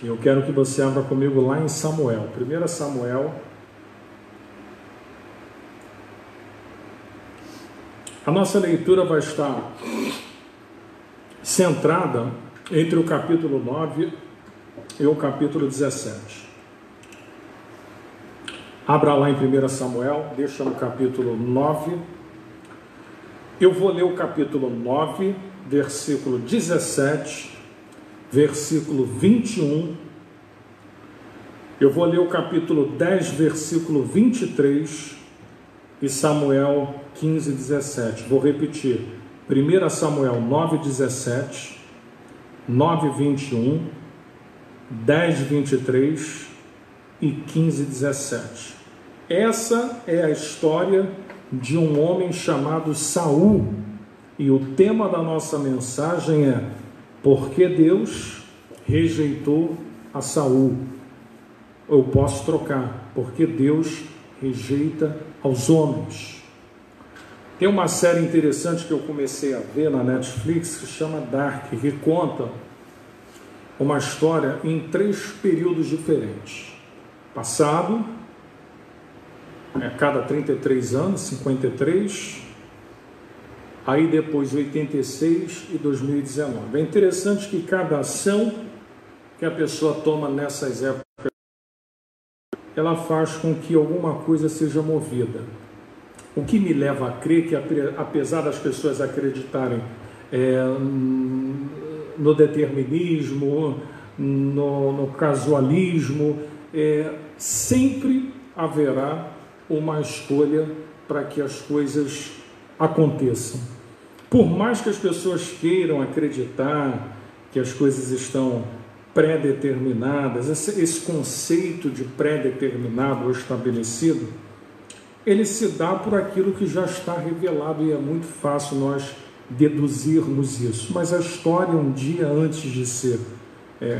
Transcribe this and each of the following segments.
Eu quero que você abra comigo lá em Samuel, 1 Samuel. A nossa leitura vai estar centrada entre o capítulo 9 e o capítulo 17. Abra lá em 1 Samuel, deixa no capítulo 9. Eu vou ler o capítulo 9, versículo 17, versículo 21. Eu vou ler o capítulo 10, versículo 23 e Samuel 15, 17. Vou repetir. 1 Samuel 9, 17, 9, 21, 10, 23 e 15, 17. Essa é a história de um homem chamado Saul. E o tema da nossa mensagem é: por que Deus rejeitou a Saul? Eu posso trocar: porque Deus rejeita aos homens. Tem uma série interessante que eu comecei a ver na Netflix que chama Dark, que conta uma história em 3 períodos diferentes: passado, a cada 33 anos, 53, aí depois 86 e 2019. É interessante que cada ação que a pessoa toma nessas épocas, ela faz com que alguma coisa seja movida. O que me leva a crer que, apesar das pessoas acreditarem no determinismo, no casualismo, sempre haverá uma escolha para que as coisas aconteçam. Por mais que as pessoas queiram acreditar que as coisas estão pré-determinadas, esse conceito de pré-determinado ou estabelecido, ele se dá por aquilo que já está revelado, e é muito fácil nós deduzirmos isso. Mas a história, um dia antes de ser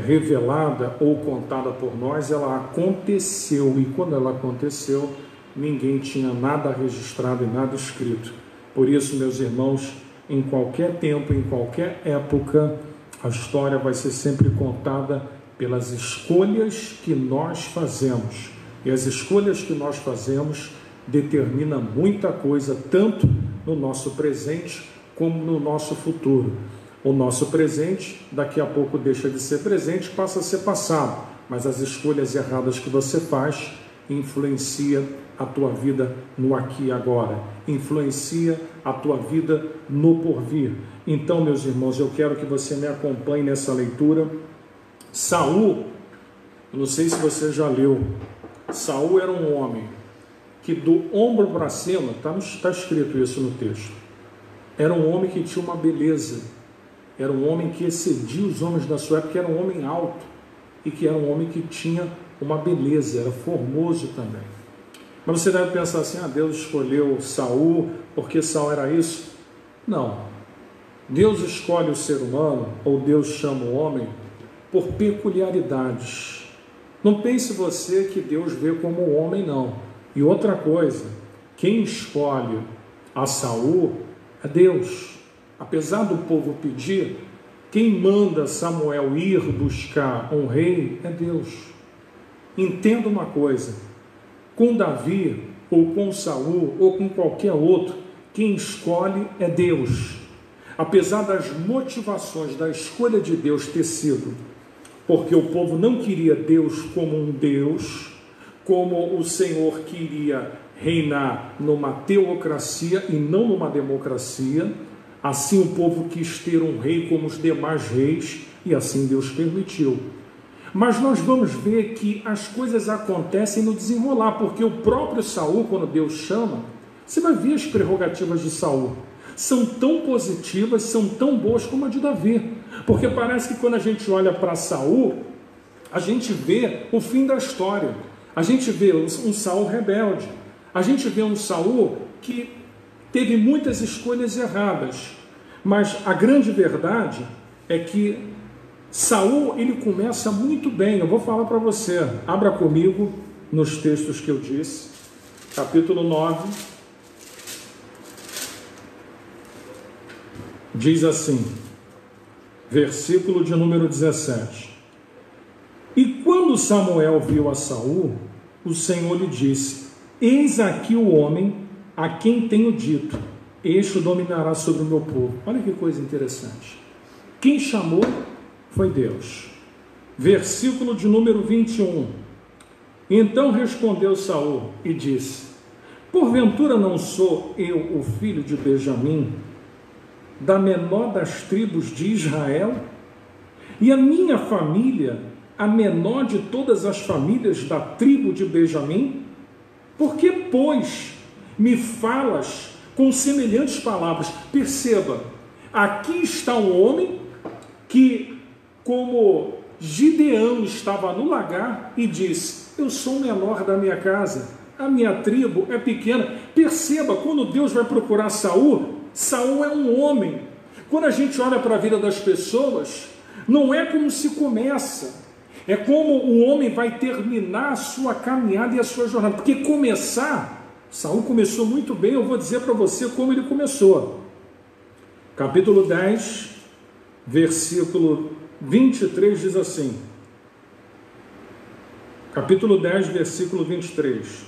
revelada ou contada por nós, ela aconteceu, e quando ela aconteceu, ninguém tinha nada registrado e nada escrito. Por isso, meus irmãos, em qualquer tempo, em qualquer época, a história vai ser sempre contada pelas escolhas que nós fazemos. E as escolhas que nós fazemos determinam muita coisa, tanto no nosso presente como no nosso futuro. O nosso presente, daqui a pouco deixa de ser presente, passa a ser passado. Mas as escolhas erradas que você faz influencia a tua vida no aqui e agora, influencia a tua vida no porvir. Então, meus irmãos, eu quero que você me acompanhe nessa leitura. Saul, eu não sei se você já leu, Saul era um homem que do ombro para cima, está escrito isso no texto, era um homem que tinha uma beleza, era um homem que excedia os homens da sua época, era um homem alto, e que era um homem que tinha uma beleza, era formoso também. Mas você deve pensar assim: Deus escolheu Saul porque Saul era isso? Não. Deus escolhe o ser humano, ou Deus chama o homem, por peculiaridades. Não pense você que Deus vê como o homem, não. E outra coisa, quem escolhe a Saul é Deus. Apesar do povo pedir, quem manda Samuel ir buscar um rei é Deus. Entenda uma coisa: com Davi, ou com Saul, ou com qualquer outro, quem escolhe é Deus. Apesar das motivações da escolha de Deus ter sido porque o povo não queria Deus como um Deus, como o Senhor queria reinar numa teocracia e não numa democracia, assim o povo quis ter um rei como os demais reis, e assim Deus permitiu. Mas nós vamos ver que as coisas acontecem no desenrolar, porque o próprio Saul, quando Deus chama, você vai ver as prerrogativas de Saul. São tão positivas, são tão boas como a de Davi. Porque parece que quando a gente olha para Saul, a gente vê o fim da história. A gente vê um Saul rebelde. A gente vê um Saul que teve muitas escolhas erradas. Mas a grande verdade é que Saul, ele começa muito bem. Eu vou falar para você. Abra comigo nos textos que eu disse. Capítulo 9. Diz assim, versículo de número 17: quando Samuel viu a Saul, o Senhor lhe disse: eis aqui o homem a quem tenho dito, este dominará sobre o meu povo. Olha que coisa interessante. Quem chamou foi Deus. Versículo de número 21. Então respondeu Saul e disse: porventura não sou eu o filho de Benjamim, da menor das tribos de Israel? E a minha família, a menor de todas as famílias da tribo de Benjamim? Por que, pois, me falas com semelhantes palavras? Perceba, aqui está um homem que, como Gideão estava no lagar e disse: eu sou o menor da minha casa, a minha tribo é pequena. Perceba, quando Deus vai procurar Saul, Saul é um homem. Quando a gente olha para a vida das pessoas, não é como se começa, é como o homem vai terminar a sua caminhada e a sua jornada. Porque começar, Saul começou muito bem. Eu vou dizer para você como ele começou. Capítulo 10, versículo 23 diz assim. Capítulo 10, versículo 23.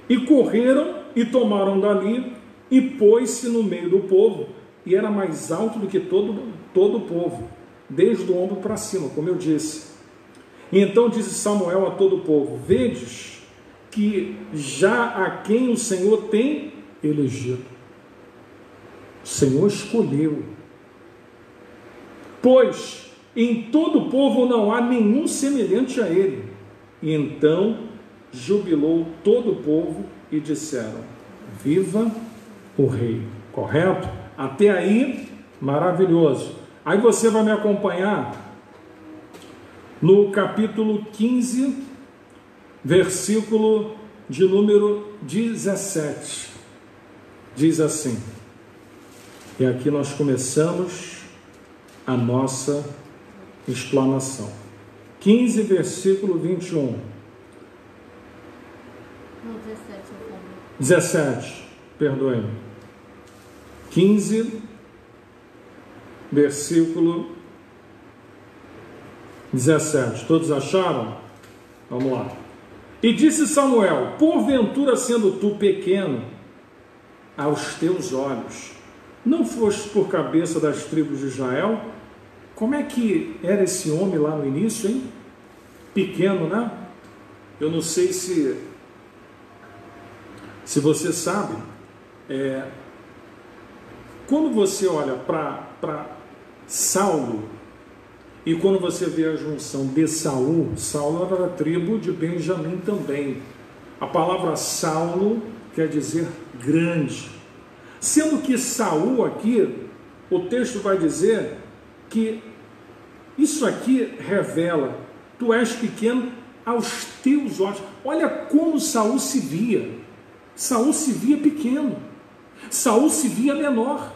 E correram e tomaram dali, e pôs-se no meio do povo, e era mais alto do que todo o povo, desde o ombro para cima, como eu disse. E então disse Samuel a todo o povo: vedes que já a quem o Senhor tem elegido. O Senhor escolheu. Pois em todo o povo não há nenhum semelhante a ele. E então jubilou todo o povo e disseram: viva o rei. Correto? Até aí, maravilhoso. Aí você vai me acompanhar no capítulo 15, versículo de número 17. Diz assim, e aqui nós começamos a nossa explanação. 15, versículo 21. No 17, perdoe-me. 15, versículo 17. Todos acharam? Vamos lá. E disse Samuel: porventura, sendo tu pequeno aos teus olhos, não foste por cabeça das tribos de Israel? Como é que era esse homem lá no início, hein? Pequeno, né? Eu não sei se você sabe, quando você olha para Saulo, e quando você vê a junção de Saul, Saulo era da tribo de Benjamim também. A palavra Saulo quer dizer grande. Sendo que Saul aqui, o texto vai dizer que isso aqui revela: tu és pequeno aos teus olhos. Olha como Saul se via. Saul se via pequeno. Saul se via menor.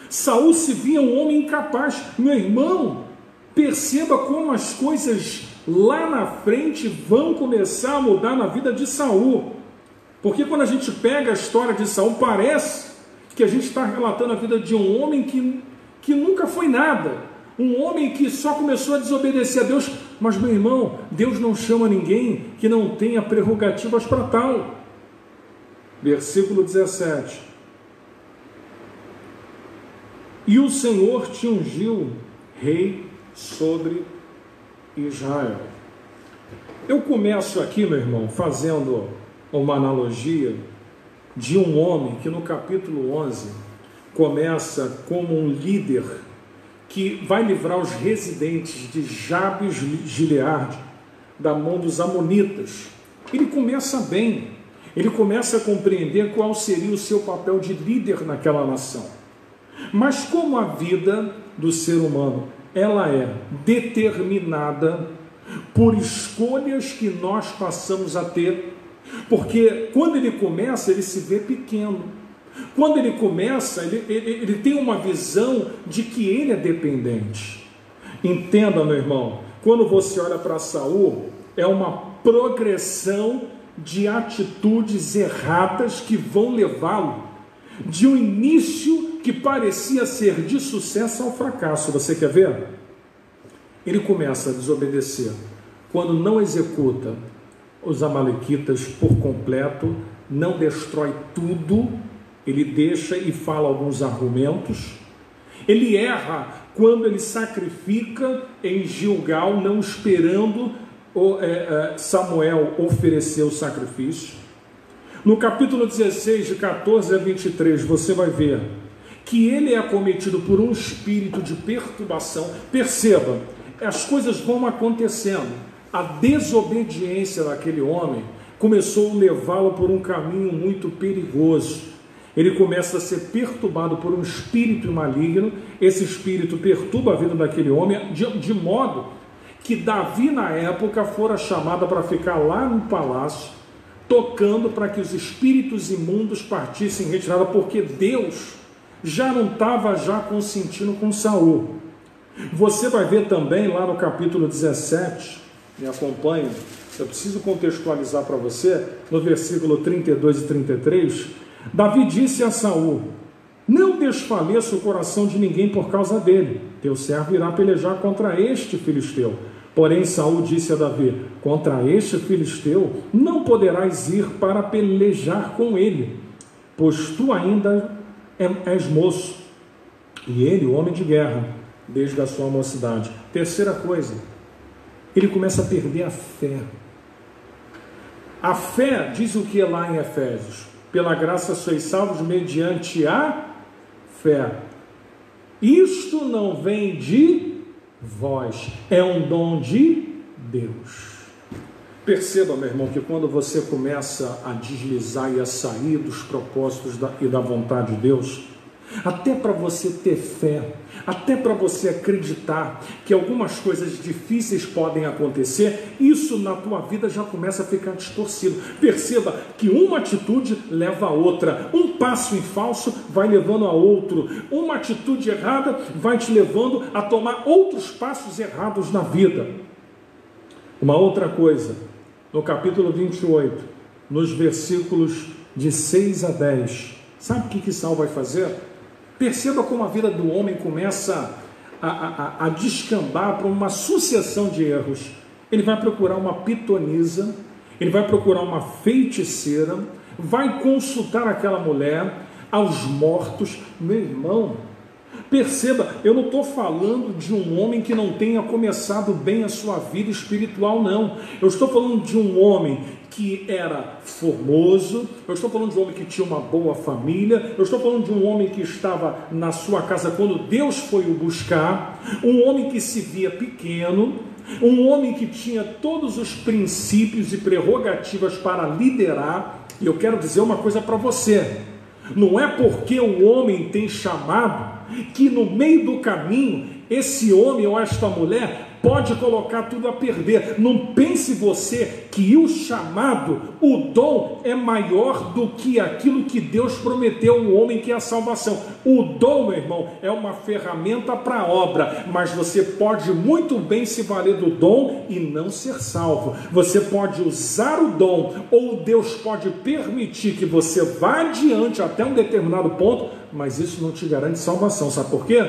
Saul se via um homem incapaz. Meu irmão, perceba como as coisas lá na frente vão começar a mudar na vida de Saul. Porque quando a gente pega a história de Saul, parece que a gente está relatando a vida de um homem que nunca foi nada. Um homem que só começou a desobedecer a Deus. Mas, meu irmão, Deus não chama ninguém que não tenha prerrogativas para tal. Versículo 17. E o Senhor te ungiu rei sobre Israel. Eu começo aqui, meu irmão, fazendo uma analogia de um homem que no capítulo 11 começa como um líder que vai livrar os residentes de Jabes Gileade da mão dos amonitas. Ele começa bem, ele começa a compreender qual seria o seu papel de líder naquela nação. Mas como a vida do ser humano, ela é determinada por escolhas que nós passamos a ter, porque quando ele começa, ele se vê pequeno. Quando ele começa, ele tem uma visão de que ele é dependente. Entenda, meu irmão, quando você olha para Saul, é uma progressão de atitudes erradas que vão levá-lo de um início que parecia ser de sucesso ao fracasso. Você quer ver? Ele começa a desobedecer. quando não executa os amalequitas por completo, não destrói tudo, ele deixa e fala alguns argumentos. Ele erra quando ele sacrifica em Gilgal, não esperando Samuel oferecer o sacrifício. No capítulo 16, de 14 a 23, você vai ver que ele é acometido por um espírito de perturbação. Perceba, as coisas vão acontecendo. A desobediência daquele homem começou a levá-lo por um caminho muito perigoso. Ele começa a ser perturbado por um espírito maligno. Esse espírito perturba a vida daquele homem, de modo que Davi, na época, fora chamado para ficar lá no palácio, tocando para que os espíritos imundos partissem em retirada, porque Deus já não estava consentindo com Saul. Você vai ver também lá no capítulo 17, me acompanhe, eu preciso contextualizar para você, no versículo 32 e 33, Davi disse a Saul: não desfaleça o coração de ninguém por causa dele, teu servo irá pelejar contra este filisteu. Porém Saul disse a Davi: contra este filisteu não poderás ir para pelejar com ele, pois tu ainda és moço, e ele, o homem de guerra, desde a sua mocidade. Terceira coisa, ele começa a perder a fé. A fé diz o que é lá em Efésios: pela graça sois salvos mediante a fé. Isto não vem de vós, é um dom de Deus. Perceba, meu irmão, que quando você começa a deslizar e a sair dos propósitos e da vontade de Deus, até para você ter fé, até para você acreditar que algumas coisas difíceis podem acontecer, isso na tua vida já começa a ficar distorcido. Perceba que uma atitude leva a outra, um passo em falso vai levando a outro, uma atitude errada vai te levando a tomar outros passos errados na vida. Uma outra coisa, no capítulo 28, nos versículos de 6 a 10, sabe o que Saul vai fazer? Perceba como a vida do homem começa a descambar para uma sucessão de erros. Ele vai procurar uma pitonisa, ele vai procurar uma feiticeira, vai consultar aquela mulher, aos mortos. Meu irmão, perceba, eu não estou falando de um homem que não tenha começado bem a sua vida espiritual, não. Eu estou falando de um homem que era formoso, eu estou falando de um homem que tinha uma boa família, eu estou falando de um homem que estava na sua casa quando Deus foi o buscar, um homem que se via pequeno, um homem que tinha todos os princípios e prerrogativas para liderar. E eu quero dizer uma coisa para você: não é porque o homem tem chamado que no meio do caminho esse homem ou esta mulher pode colocar tudo a perder. Não pense você que o chamado, o dom é maior do que aquilo que Deus prometeu ao homem, que é a salvação. O dom, meu irmão, é uma ferramenta para a obra, mas você pode muito bem se valer do dom e não ser salvo. Você pode usar o dom, ou Deus pode permitir que você vá adiante até um determinado ponto, mas isso não te garante salvação. Sabe por quê?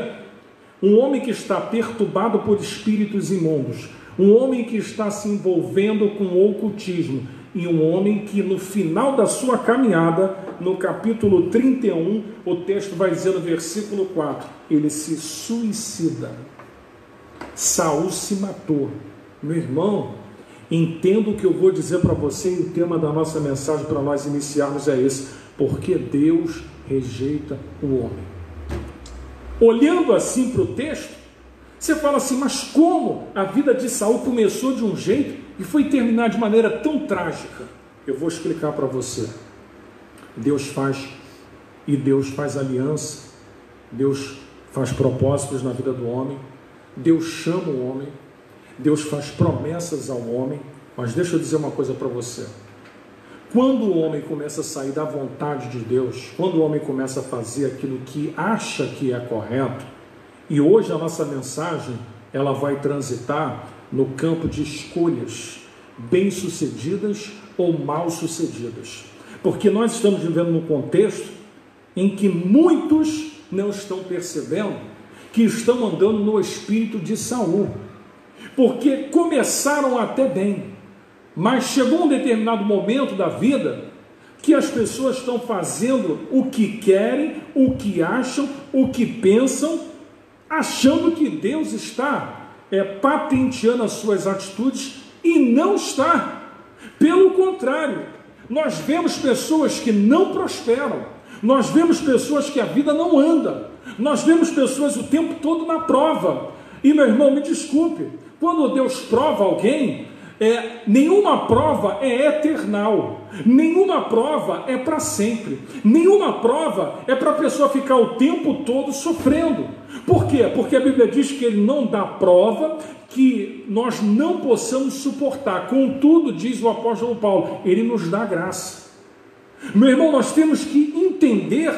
Um homem que está perturbado por espíritos imundos, um homem que está se envolvendo com o ocultismo, e um homem que no final da sua caminhada, no capítulo 31, o texto vai dizer no versículo 4, ele se suicida. Saul se matou. Meu irmão, entenda o que eu vou dizer para você, e o tema da nossa mensagem para nós iniciarmos é esse: porque Deus rejeita o homem. Olhando assim para o texto, você fala assim: mas como a vida de Saul começou de um jeito e foi terminar de maneira tão trágica? Eu vou explicar para você. Deus faz aliança, Deus faz propósitos na vida do homem, Deus chama o homem, Deus faz promessas ao homem. Mas deixa eu dizer uma coisa para você: quando o homem começa a sair da vontade de Deus, quando o homem começa a fazer aquilo que acha que é correto, e hoje a nossa mensagem, ela vai transitar no campo de escolhas bem-sucedidas ou mal-sucedidas, porque nós estamos vivendo num contexto em que muitos não estão percebendo que estão andando no espírito de Saul. porque começaram até bem, mas chegou um determinado momento da vida que as pessoas estão fazendo o que querem, o que acham, o que pensam, achando que Deus está patenteando as suas atitudes, e não está. Pelo contrário, nós vemos pessoas que não prosperam, nós vemos pessoas que a vida não anda, nós vemos pessoas o tempo todo na prova. E, meu irmão, me desculpe, quando Deus prova alguém, nenhuma prova é eternal, nenhuma prova é para sempre, nenhuma prova é para a pessoa ficar o tempo todo sofrendo. Por quê? Porque a Bíblia diz que Ele não dá prova que nós não possamos suportar. Contudo, diz o apóstolo Paulo, Ele nos dá graça. Meu irmão, nós temos que entender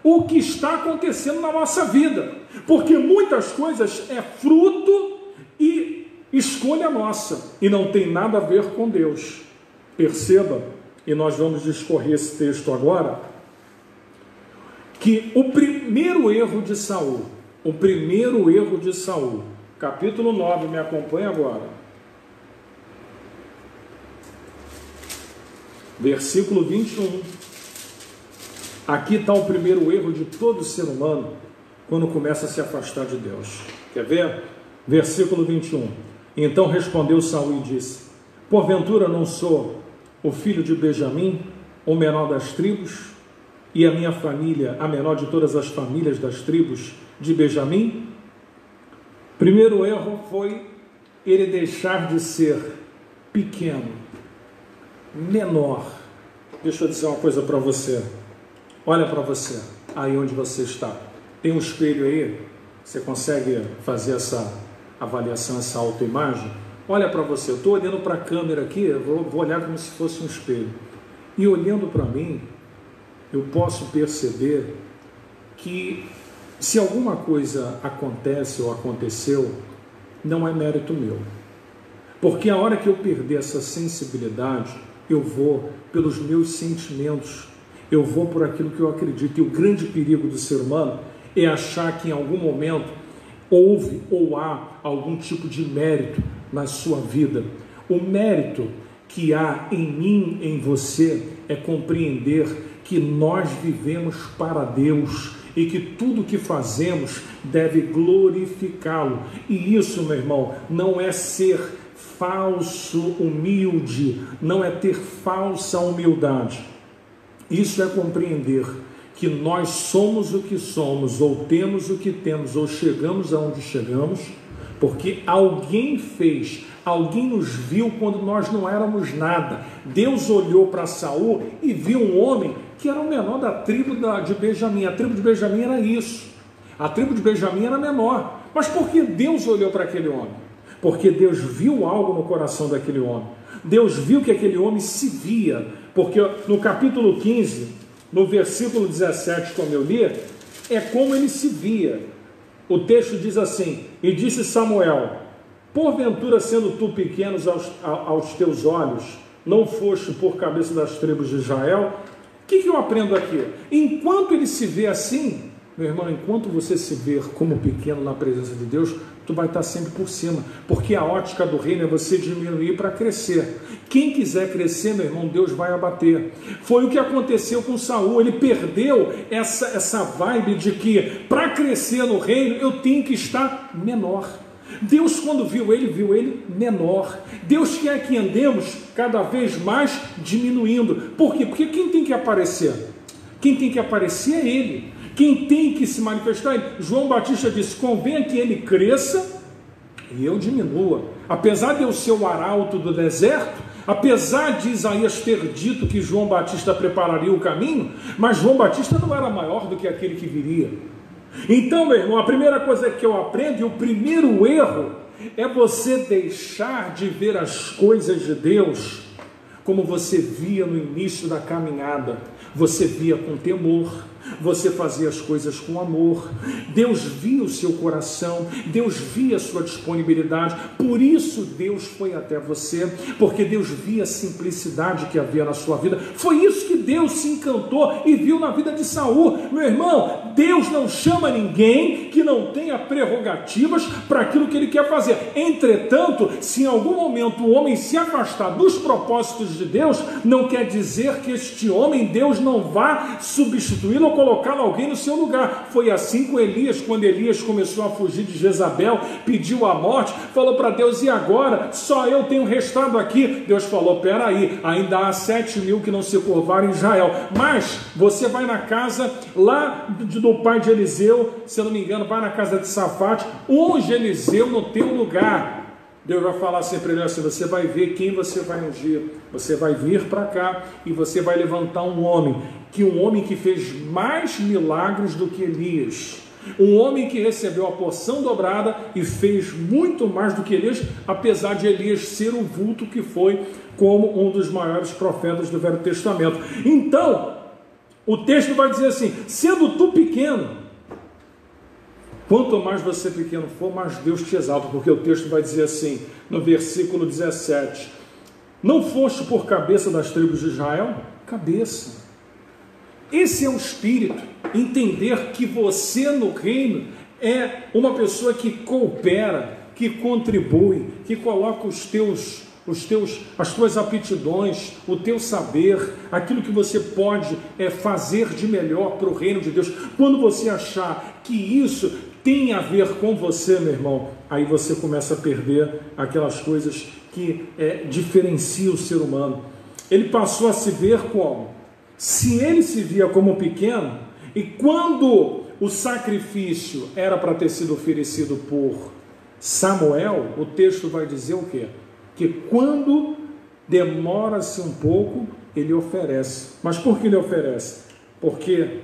o que está acontecendo na nossa vida, porque muitas coisas é fruto e escolha nossa, e não tem nada a ver com Deus. Perceba, e nós vamos discorrer esse texto agora, que o primeiro erro de Saul, capítulo 9, me acompanha agora, versículo 21, aqui está o primeiro erro de todo ser humano, quando começa a se afastar de Deus. Quer ver? Versículo 21, então respondeu Saul e disse, porventura não sou o filho de Benjamim, o menor das tribos, e a minha família, a menor de todas as famílias das tribos de Benjamim? Primeiro erro foi ele deixar de ser pequeno, menor. Deixa eu dizer uma coisa para você. Olha para você, aí onde você está. Tem um espelho aí? Você consegue fazer essa avaliação, essa autoimagem? Olha para você, eu estou olhando para a câmera aqui, eu vou olhar como se fosse um espelho. E olhando para mim, eu posso perceber que se alguma coisa acontece ou aconteceu, não é mérito meu. Porque a hora que eu perder essa sensibilidade, eu vou pelos meus sentimentos, eu vou por aquilo que eu acredito. E o grande perigo do ser humano é achar que em algum momento houve ou há algum tipo de mérito na sua vida. O mérito que há em mim, em você, é compreender que nós vivemos para Deus e que tudo que fazemos deve glorificá-lo. E isso, meu irmão, não é ser falso humilde, não é ter falsa humildade. Isso é compreender que nós somos o que somos, ou temos o que temos, ou chegamos aonde chegamos, porque alguém fez, alguém nos viu quando nós não éramos nada. Deus olhou para Saul e viu um homem que era o menor da tribo de Benjamim. A tribo de Benjamim era isso. A tribo de Benjamim era menor. Mas por que Deus olhou para aquele homem? Porque Deus viu algo no coração daquele homem. Deus viu que aquele homem se via. Porque no capítulo 15, no versículo 17, como eu li, é como ele se via. O texto diz assim, e disse Samuel, porventura sendo tu pequenos aos teus olhos, não foste por cabeça das tribos de Israel? O que eu aprendo aqui? Enquanto ele se vê assim, meu irmão, enquanto você se vê como pequeno na presença de Deus, tu vai estar sempre por cima, porque a ótica do reino é você diminuir para crescer. Quem quiser crescer, meu irmão, Deus vai abater. Foi o que aconteceu com Saul. Ele perdeu essa vibe de que para crescer no reino eu tenho que estar menor. Deus, quando viu ele menor. Deus quer que andemos cada vez mais diminuindo. Por quê? Porque quem tem que aparecer? Quem tem que aparecer é Ele. Quem tem que se manifestar é Ele. João Batista disse, convém que Ele cresça e eu diminua. Apesar de eu ser o arauto do deserto, apesar de Isaías ter dito que João Batista prepararia o caminho, mas João Batista não era maior do que aquele que viria. Então, meu irmão, a primeira coisa que eu aprendo, e o primeiro erro, é você deixar de ver as coisas de Deus como você via no início da caminhada. Você via com temor, você fazia as coisas com amor, Deus via o seu coração, Deus via a sua disponibilidade, por isso Deus foi até você, porque Deus via a simplicidade que havia na sua vida. Foi isso que Deus se encantou e viu na vida de Saul. Meu irmão, Deus não chama ninguém que não tenha prerrogativas para aquilo que ele quer fazer. Entretanto, se em algum momento o homem se afastar dos propósitos de Deus, não quer dizer que este homem, Deus não vá substituí-lo ou colocá-lo alguém no seu lugar. Foi assim com Elias, quando Elias começou a fugir de Jezabel, pediu a morte, falou para Deus: e agora? Só eu tenho restado aqui. Deus falou: peraí, ainda há 7.000 que não se curvaram em Israel, mas você vai na casa lá do pai de Eliseu, se eu não me engano, vai na casa de Safate, unge Eliseu no teu lugar. Deus vai falar sempre para ele assim: você vai ver quem você vai ungir, você vai vir para cá e você vai levantar um homem que fez mais milagres do que Elias, um homem que recebeu a porção dobrada e fez muito mais do que Elias, apesar de Elias ser o vulto que foi, como um dos maiores profetas do Velho Testamento. Então, o texto vai dizer assim: sendo tu pequeno, quanto mais você pequeno for, mais Deus te exalta, porque o texto vai dizer assim, no versículo 17, não foste por cabeça das tribos de Israel? Cabeça. Esse é o espírito, entender que você no reino é uma pessoa que coopera, que contribui, que coloca as tuas aptidões, o teu saber, aquilo que você pode fazer de melhor para o reino de Deus. Quando você achar que isso tem a ver com você, meu irmão, aí você começa a perder aquelas coisas que diferenciam o ser humano. Ele passou a se ver como? Se ele se via como pequeno, e quando o sacrifício era para ter sido oferecido por Samuel, o texto vai dizer o quê? Que quando demora-se um pouco, ele oferece. Mas por que ele oferece? Porque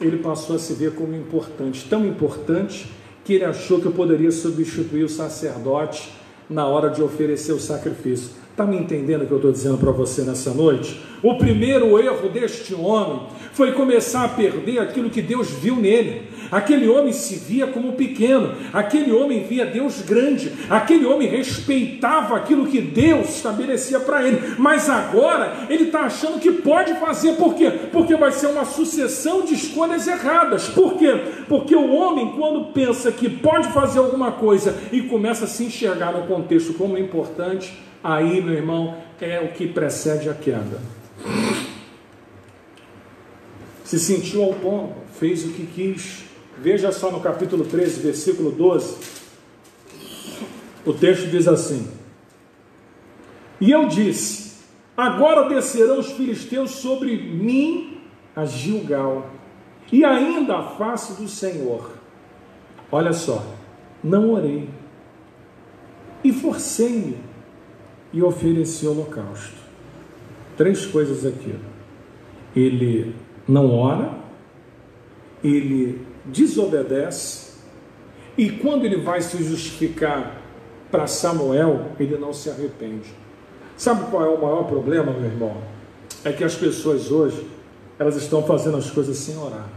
ele passou a se ver como importante, tão importante que ele achou que poderia substituir o sacerdote na hora de oferecer o sacrifício. Está me entendendo o que eu estou dizendo para você nessa noite? O primeiro erro deste homem foi começar a perder aquilo que Deus viu nele. Aquele homem se via como pequeno, aquele homem via Deus grande, aquele homem respeitava aquilo que Deus estabelecia para ele, mas agora ele está achando que pode fazer. Por quê? Porque vai ser uma sucessão de escolhas erradas. Por quê? Porque o homem, quando pensa que pode fazer alguma coisa e começa a se enxergar no contexto como importante, aí, meu irmão, é o que precede a queda. Se sentiu autônomo, fez o que quis. Veja só no capítulo 13, versículo 12, o texto diz assim: e eu disse, agora descerão os filisteus sobre mim a Gilgal, e ainda a face do Senhor. Olha só, não orei, e forcei-me, e ofereci holocausto. 3 coisas aqui. Ele não ora, ele desobedece, e quando ele vai se justificar para Samuel, ele não se arrepende. Sabe qual é o maior problema, meu irmão? É que as pessoas hoje, elas estão fazendo as coisas sem orar.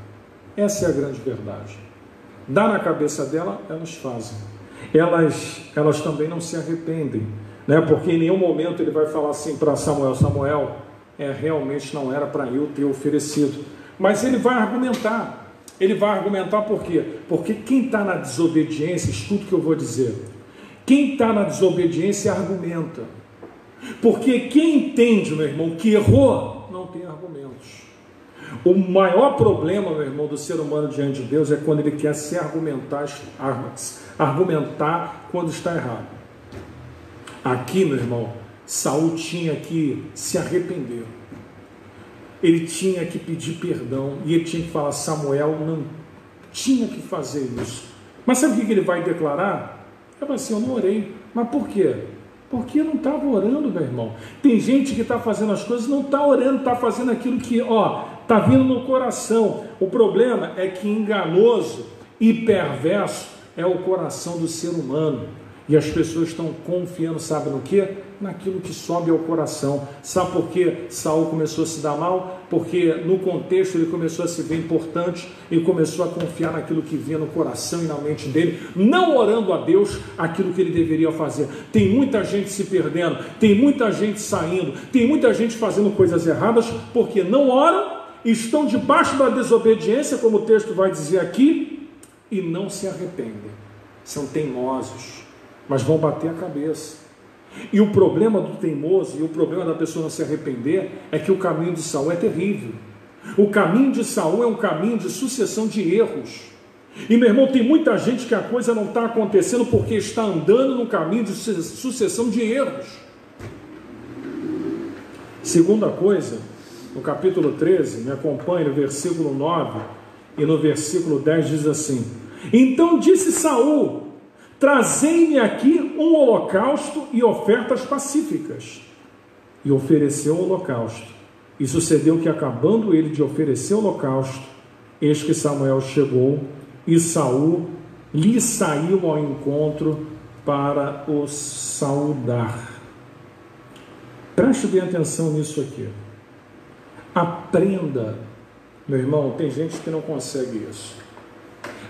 Essa é a grande verdade. Dá na cabeça dela, elas fazem. Elas também não se arrependem, né? Porque em nenhum momento ele vai falar assim para Samuel: Samuel, realmente não era para eu ter oferecido. Mas ele vai argumentar. Ele vai argumentar por quê? Porque quem está na desobediência, escuta o que eu vou dizer, quem está na desobediência argumenta. Porque quem entende, meu irmão, que errou, não tem argumentos. O maior problema, meu irmão, do ser humano diante de Deus é quando ele quer se argumentar quando está errado. Aqui, meu irmão, Saul tinha que se arrepender. Ele tinha que pedir perdão e ele tinha que falar: Samuel não tinha que fazer isso. Mas sabe o que ele vai declarar? Ele vai assim: eu não orei. Mas por quê? Porque não estava orando, meu irmão. Tem gente que está fazendo as coisas, não está orando, está fazendo aquilo que está vindo no coração. O problema é que enganoso e perverso é o coração do ser humano. E as pessoas estão confiando, sabe no quê? Naquilo que sobe ao coração. Sabe por que Saul começou a se dar mal? Porque no contexto ele começou a se ver importante e começou a confiar naquilo que vinha no coração e na mente dele, não orando a Deus aquilo que ele deveria fazer. Tem muita gente se perdendo, tem muita gente saindo, tem muita gente fazendo coisas erradas porque não oram, estão debaixo da desobediência, como o texto vai dizer aqui, e não se arrependem. São teimosos, mas vão bater a cabeça. E o problema do teimoso e o problema da pessoa não se arrepender é que o caminho de Saul é terrível. O caminho de Saul é um caminho de sucessão de erros. E, meu irmão, tem muita gente que a coisa não está acontecendo porque está andando no caminho de sucessão de erros. Segunda coisa, no capítulo 13, me acompanhe no versículo 9 e no versículo 10 diz assim: então disse Saul: trazei-me aqui um holocausto e ofertas pacíficas. E ofereceu o holocausto. E sucedeu que, acabando ele de oferecer o holocausto, eis que Samuel chegou, e Saul lhe saiu ao encontro para o saudar. Preste bem atenção nisso aqui. Aprenda, meu irmão, tem gente que não consegue isso.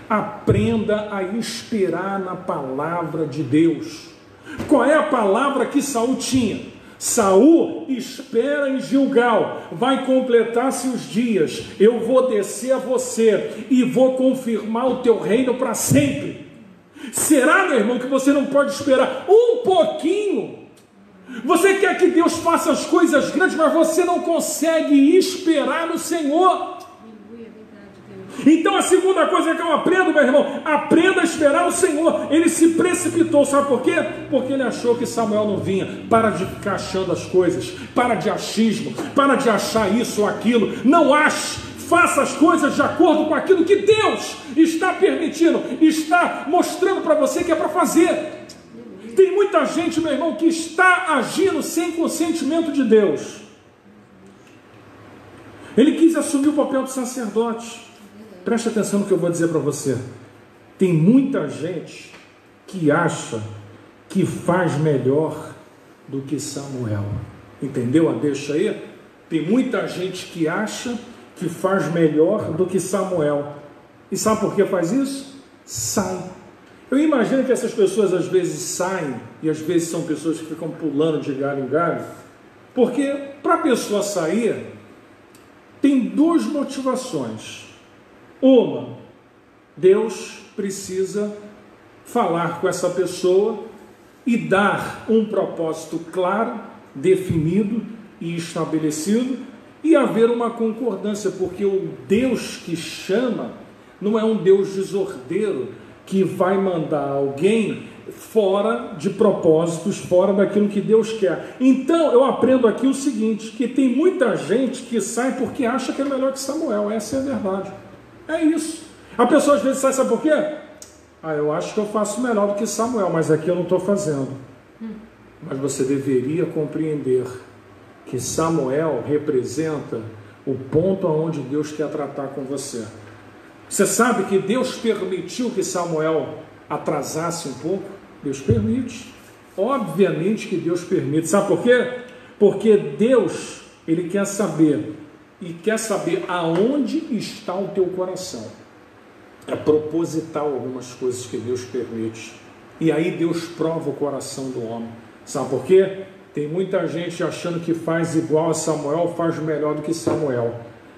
Aprenda a esperar na palavra de Deus. Qual é a palavra que Saul tinha? Saul espera em Gilgal, vai completar-se os dias, eu vou descer a você e vou confirmar o teu reino para sempre. Será, meu irmão, que você não pode esperar um pouquinho? Você quer que Deus faça as coisas grandes, mas você não consegue esperar no Senhor. Então a segunda coisa que eu aprendo, meu irmão, aprenda a esperar o Senhor. Ele se precipitou, sabe por quê? Porque ele achou que Samuel não vinha. Para de ficar achando as coisas, para de achismo, para de achar isso ou aquilo, não ache, faça as coisas de acordo com aquilo que Deus está permitindo, está mostrando para você que é para fazer. Tem muita gente, meu irmão, que está agindo sem consentimento de Deus. Ele quis assumir o papel de sacerdote. Preste atenção no que eu vou dizer para você. Tem muita gente que acha que faz melhor do que Samuel. Entendeu a deixa aí? Tem muita gente que acha que faz melhor do que Samuel. E sabe por que faz isso? Sai. Eu imagino que essas pessoas às vezes saem, e às vezes são pessoas que ficam pulando de galho em galho, porque para a pessoa sair, tem duas motivações. Uma, Deus precisa falar com essa pessoa e dar um propósito claro, definido e estabelecido, e haver uma concordância, porque o Deus que chama não é um Deus desordeiro que vai mandar alguém fora de propósitos, fora daquilo que Deus quer. Então eu aprendo aqui o seguinte, que tem muita gente que sai porque acha que é melhor que Samuel. Essa é a verdade. É isso. A pessoa às vezes sai, sabe por quê? Eu acho que eu faço melhor do que Samuel, mas aqui eu não estou fazendo. Mas você deveria compreender que Samuel representa o ponto aonde Deus quer tratar com você. Você sabe que Deus permitiu que Samuel atrasasse um pouco? Deus permite. Obviamente que Deus permite. Sabe por quê? Porque Deus, Ele quer saber, e quer saber aonde está o teu coração. É proposital algumas coisas que Deus permite. E aí Deus prova o coração do homem. Sabe por quê? Tem muita gente achando que faz igual a Samuel, faz melhor do que Samuel.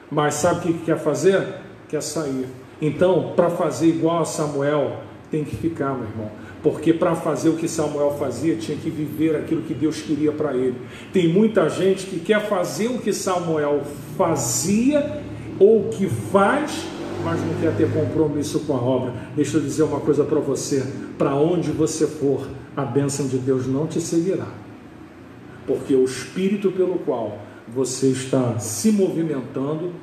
Mas sabe o que quer fazer? Quer sair. Então, para fazer igual a Samuel, tem que ficar, meu irmão. Porque para fazer o que Samuel fazia, tinha que viver aquilo que Deus queria para ele. Tem muita gente que quer fazer o que Samuel fazia, ou que faz, mas não quer ter compromisso com a obra. Deixa eu dizer uma coisa para você. Para onde você for, a bênção de Deus não te seguirá. Porque o espírito pelo qual você está se movimentando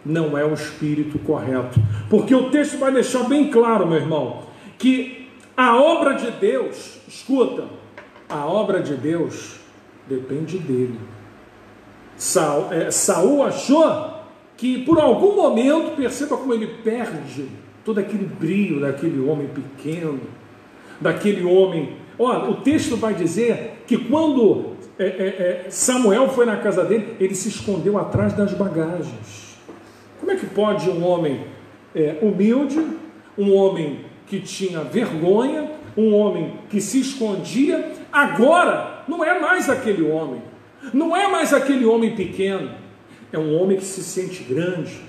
não é o espírito correto. Porque o texto vai deixar bem claro, meu irmão, que a obra de Deus, escuta, a obra de Deus depende dele. Saul achou que por algum momento, perceba como ele perde todo aquele brilho daquele homem pequeno, daquele homem Olha, o texto vai dizer que quando Samuel foi na casa dele, ele se escondeu atrás das bagagens. Como é que pode um homem humilde, um homem que tinha vergonha, um homem que se escondia, agora não é mais aquele homem, não é mais aquele homem pequeno, é um homem que se sente grande,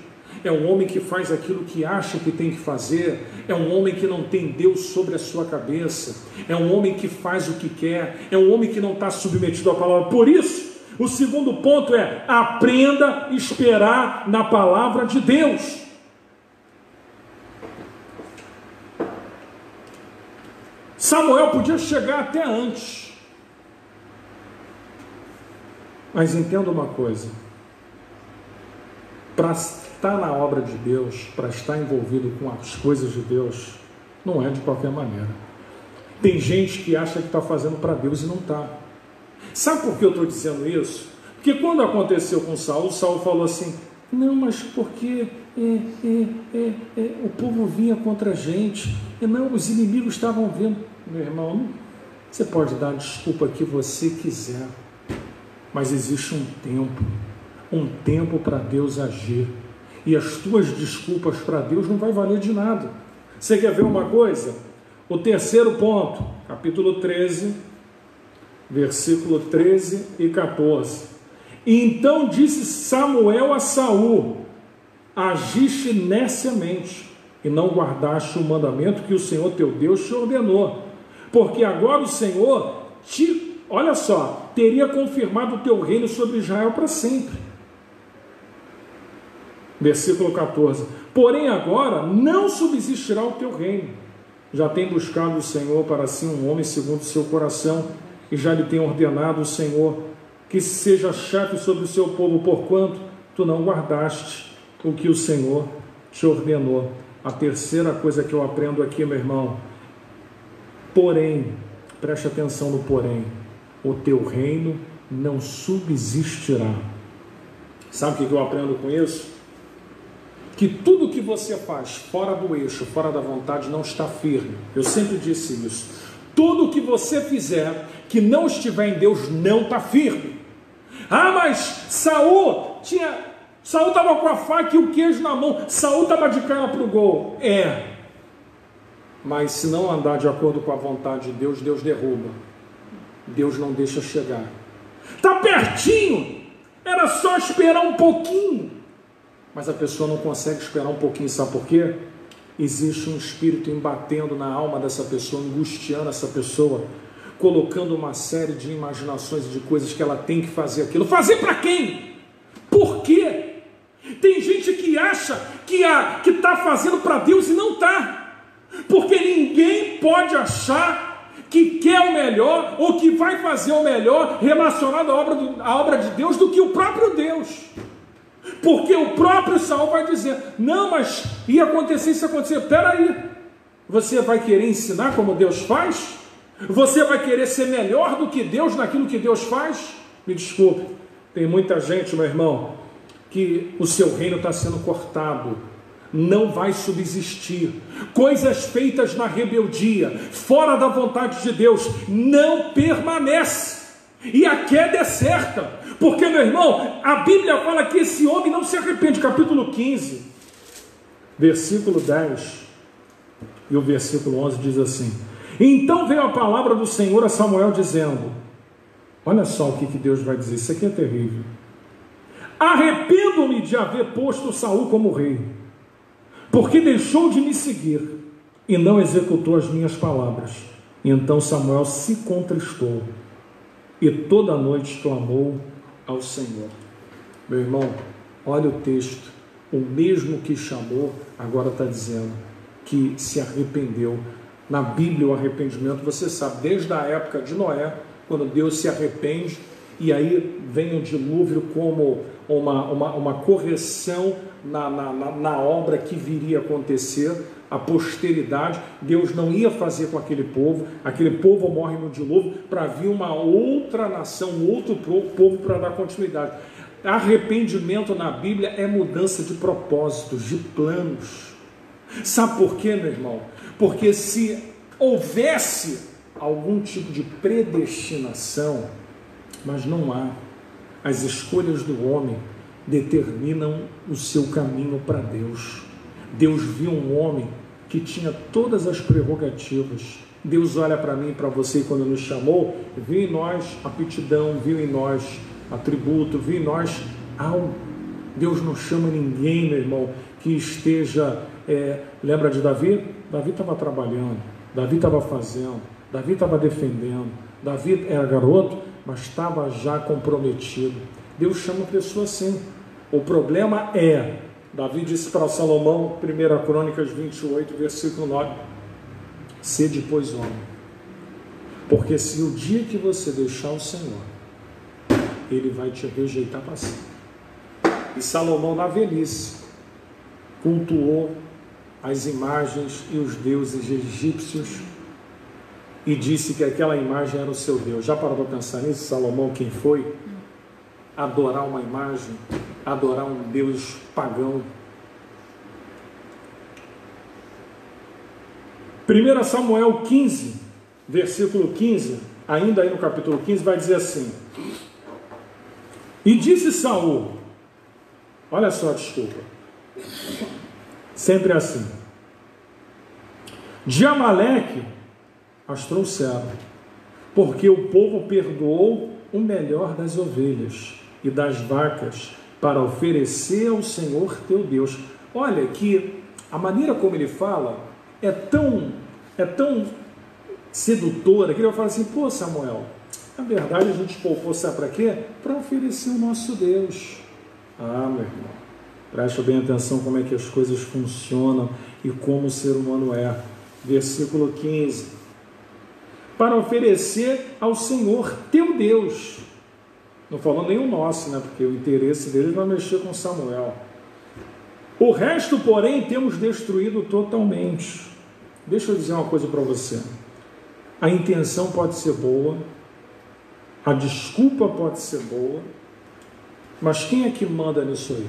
é um homem que faz aquilo que acha que tem que fazer, é um homem que não tem Deus sobre a sua cabeça, é um homem que faz o que quer, é um homem que não está submetido à palavra. Por isso, o segundo ponto é: aprenda a esperar na palavra de Deus. Samuel podia chegar até antes, mas entenda uma coisa: para estar na obra de Deus, para estar envolvido com as coisas de Deus, não é de qualquer maneira. Tem gente que acha que está fazendo para Deus e não está. Sabe por que eu estou dizendo isso? Porque quando aconteceu com Saul, Saul falou assim: não, mas porque o povo vinha contra a gente, não, os inimigos estavam vendo. Meu irmão, você pode dar a desculpa que você quiser, mas existe um tempo para Deus agir, e as tuas desculpas para Deus não vai valer de nada. Você quer ver uma coisa? O terceiro ponto, capítulo 13, versículo 13 e 14. Então disse Samuel a Saul: agiste neciamente e não guardaste o mandamento que o Senhor teu Deus te ordenou, porque agora o Senhor olha só, teria confirmado o teu reino sobre Israel para sempre. Versículo 14. Porém agora não subsistirá o teu reino. Já tem buscado o Senhor para si um homem segundo o seu coração, e já lhe tem ordenado o Senhor que seja chefe sobre o seu povo, porquanto tu não guardaste o que o Senhor te ordenou. A terceira coisa que eu aprendo aqui, meu irmão: porém, preste atenção no porém, o teu reino não subsistirá. Sabe o que eu aprendo com isso? Que tudo que você faz fora do eixo, fora da vontade, não está firme. Eu sempre disse isso. Tudo que você fizer que não estiver em Deus não está firme. Ah, mas Saul estava com a faca e o queijo na mão, Saul estava de cara para o gol. Mas se não andar de acordo com a vontade de Deus, Deus derruba. Deus não deixa chegar. Está pertinho, era só esperar um pouquinho. Mas a pessoa não consegue esperar um pouquinho, sabe por quê? Existe um espírito embatendo na alma dessa pessoa, angustiando essa pessoa, colocando uma série de imaginações de coisas que ela tem que fazer aquilo. Fazer para quem? Por quê? Tem gente que acha que está fazendo para Deus e não está. Porque ninguém pode achar que quer o melhor ou que vai fazer o melhor relacionado à obra de Deus do que o próprio Deus. Porque o próprio Saul vai dizer: não, mas ia acontecer isso, acontecer. Peraí, você vai querer ensinar como Deus faz? Você vai querer ser melhor do que Deus naquilo que Deus faz? Me desculpe, tem muita gente, meu irmão, que o seu reino está sendo cortado, não vai subsistir. Coisas feitas na rebeldia, fora da vontade de Deus, não permanece. E a queda é certa. Porque, meu irmão, a Bíblia fala que esse homem não se arrepende. Capítulo 15, versículo 10 e o versículo 11 diz assim: então veio a palavra do Senhor a Samuel dizendo, olha só o que Deus vai dizer, isso aqui é terrível: arrependo-me de haver posto Saul como rei, porque deixou de me seguir e não executou as minhas palavras. E então Samuel se contristou e toda a noite clamou ao Senhor. Meu irmão, olha o texto, o mesmo que chamou agora está dizendo que se arrependeu. Na Bíblia o arrependimento, você sabe, desde a época de Noé, quando Deus se arrepende, e aí vem o dilúvio como uma correção na obra que viria a acontecer, a posteridade. Deus não ia fazer com aquele povo morre no dilúvio para vir uma outra nação, um outro povo para dar continuidade. Arrependimento na Bíblia é mudança de propósitos, de planos. Sabe por quê, meu irmão? Porque se houvesse algum tipo de predestinação, mas não há. As escolhas do homem determinam o seu caminho para Deus. Deus viu um homem que tinha todas as prerrogativas. Deus olha para mim e para você quando nos chamou, viu em nós aptidão, viu em nós atributo, viu em nós algo. Deus não chama ninguém, meu irmão, que esteja... lembra de Davi? Davi estava trabalhando, Davi estava fazendo, Davi estava defendendo, Davi era garoto, mas estava já comprometido. Deus chama a pessoa assim. O problema é, Davi disse para Salomão, 1 Crônicas 28, versículo 9, sede, pois, homem, porque se o dia que você deixar o Senhor, Ele vai te rejeitar para sempre. E Salomão, na velhice, cultuou as imagens e os deuses egípcios e disse que aquela imagem era o seu Deus. Já parou para pensar nisso? Salomão, quem foi? Adorar uma imagem, adorar um Deus pagão. 1 Samuel 15, versículo 15, ainda aí no capítulo 15, vai dizer assim: e disse Saul, olha só, desculpa, sempre assim, de Amaleque as trouxeram, porque o povo perdoou o melhor das ovelhas e das vacas para oferecer ao Senhor teu Deus. Olha que a maneira como ele fala é tão sedutora, que ele vai falar assim: pô, Samuel, na verdade a gente poupou, sabe para quê? Para oferecer o nosso Deus. Ah, meu irmão, presta bem atenção como é que as coisas funcionam e como o ser humano é. Versículo 15: para oferecer ao Senhor teu Deus. Não falou nem o nosso, né? Porque o interesse dele vai mexer com Samuel. O resto, porém, temos destruído totalmente. Deixa eu dizer uma coisa para você. A intenção pode ser boa, a desculpa pode ser boa, mas quem é que manda nisso aí?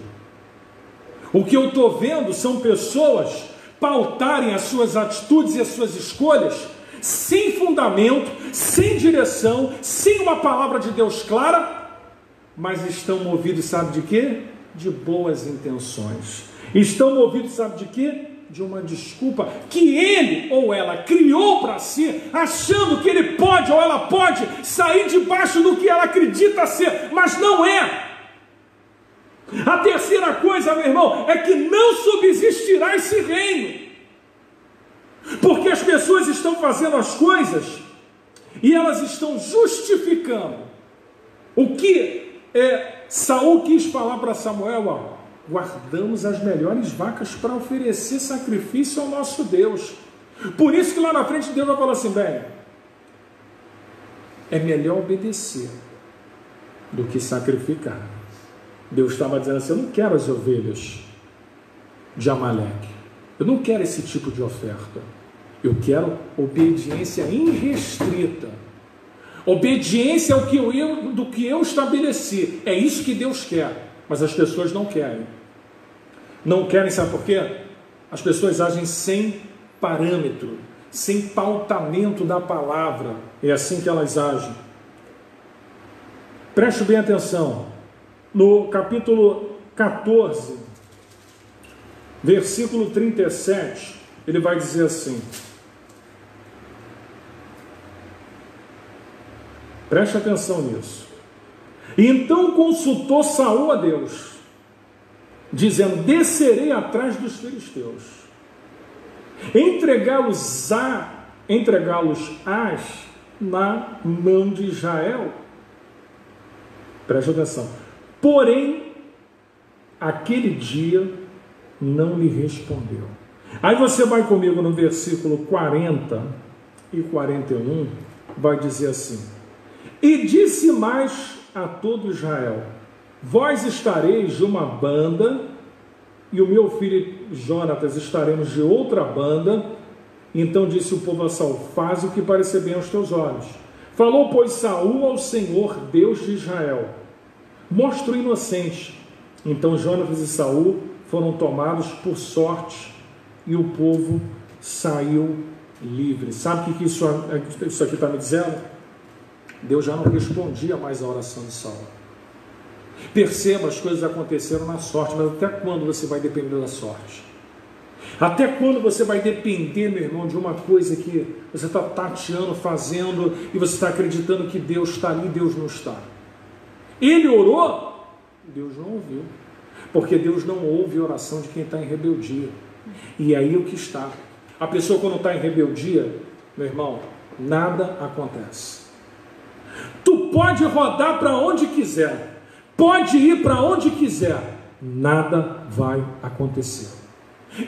O que eu estou vendo são pessoas pautarem as suas atitudes e as suas escolhas sem fundamento, sem direção, sem uma palavra de Deus clara, mas estão movidos, sabe de quê? De boas intenções. Estão movidos, sabe de quê? De uma desculpa que ele ou ela criou para si, achando que ele pode ou ela pode sair debaixo do que ela acredita ser, mas não é. A terceira coisa, meu irmão, é que não subsistirá esse reino, porque as pessoas estão fazendo as coisas e elas estão justificando o que Saul quis falar para Samuel: ó, guardamos as melhores vacas para oferecer sacrifício ao nosso Deus. Por isso que lá na frente Deus vai falar assim: bem, é melhor obedecer do que sacrificar. Deus estava dizendo assim: eu não quero as ovelhas de Amaleque, eu não quero esse tipo de oferta, eu quero obediência irrestrita, obediência ao do que eu estabeleci. É isso que Deus quer, mas as pessoas não querem. Não querem, sabe por quê? As pessoas agem sem parâmetro, sem pautamento da palavra. É assim que elas agem. Preste bem atenção. No capítulo 14, versículo 37, ele vai dizer assim, preste atenção nisso: e então consultou Saul a Deus, dizendo: descerei atrás dos filisteus, entregá-los-ás na mão de Israel. Preste atenção. Porém, aquele dia não lhe respondeu. Aí você vai comigo no versículo 40 e 41, vai dizer assim: e disse mais a todo Israel: vós estareis de uma banda, e o meu filho Jonatas estaremos de outra banda. Então disse o povo a Saul: faz o que parecer bem aos teus olhos. Falou, pois, Saul ao Senhor, Deus de Israel: mostra o inocente. Então Jonatas e Saul foram tomados por sorte, e o povo saiu livre. Sabe o que isso aqui está me dizendo? Deus já não respondia mais à oração de Saul. Perceba, as coisas aconteceram na sorte, mas até quando você vai depender da sorte? Até quando você vai depender, meu irmão, de uma coisa que você está tateando, fazendo, e você está acreditando que Deus está ali e Deus não está? Ele orou, Deus não ouviu, porque Deus não ouve a oração de quem está em rebeldia. E aí o que está? A pessoa quando está em rebeldia, meu irmão, nada acontece. Tu pode rodar para onde quiser, pode ir para onde quiser, nada vai acontecer.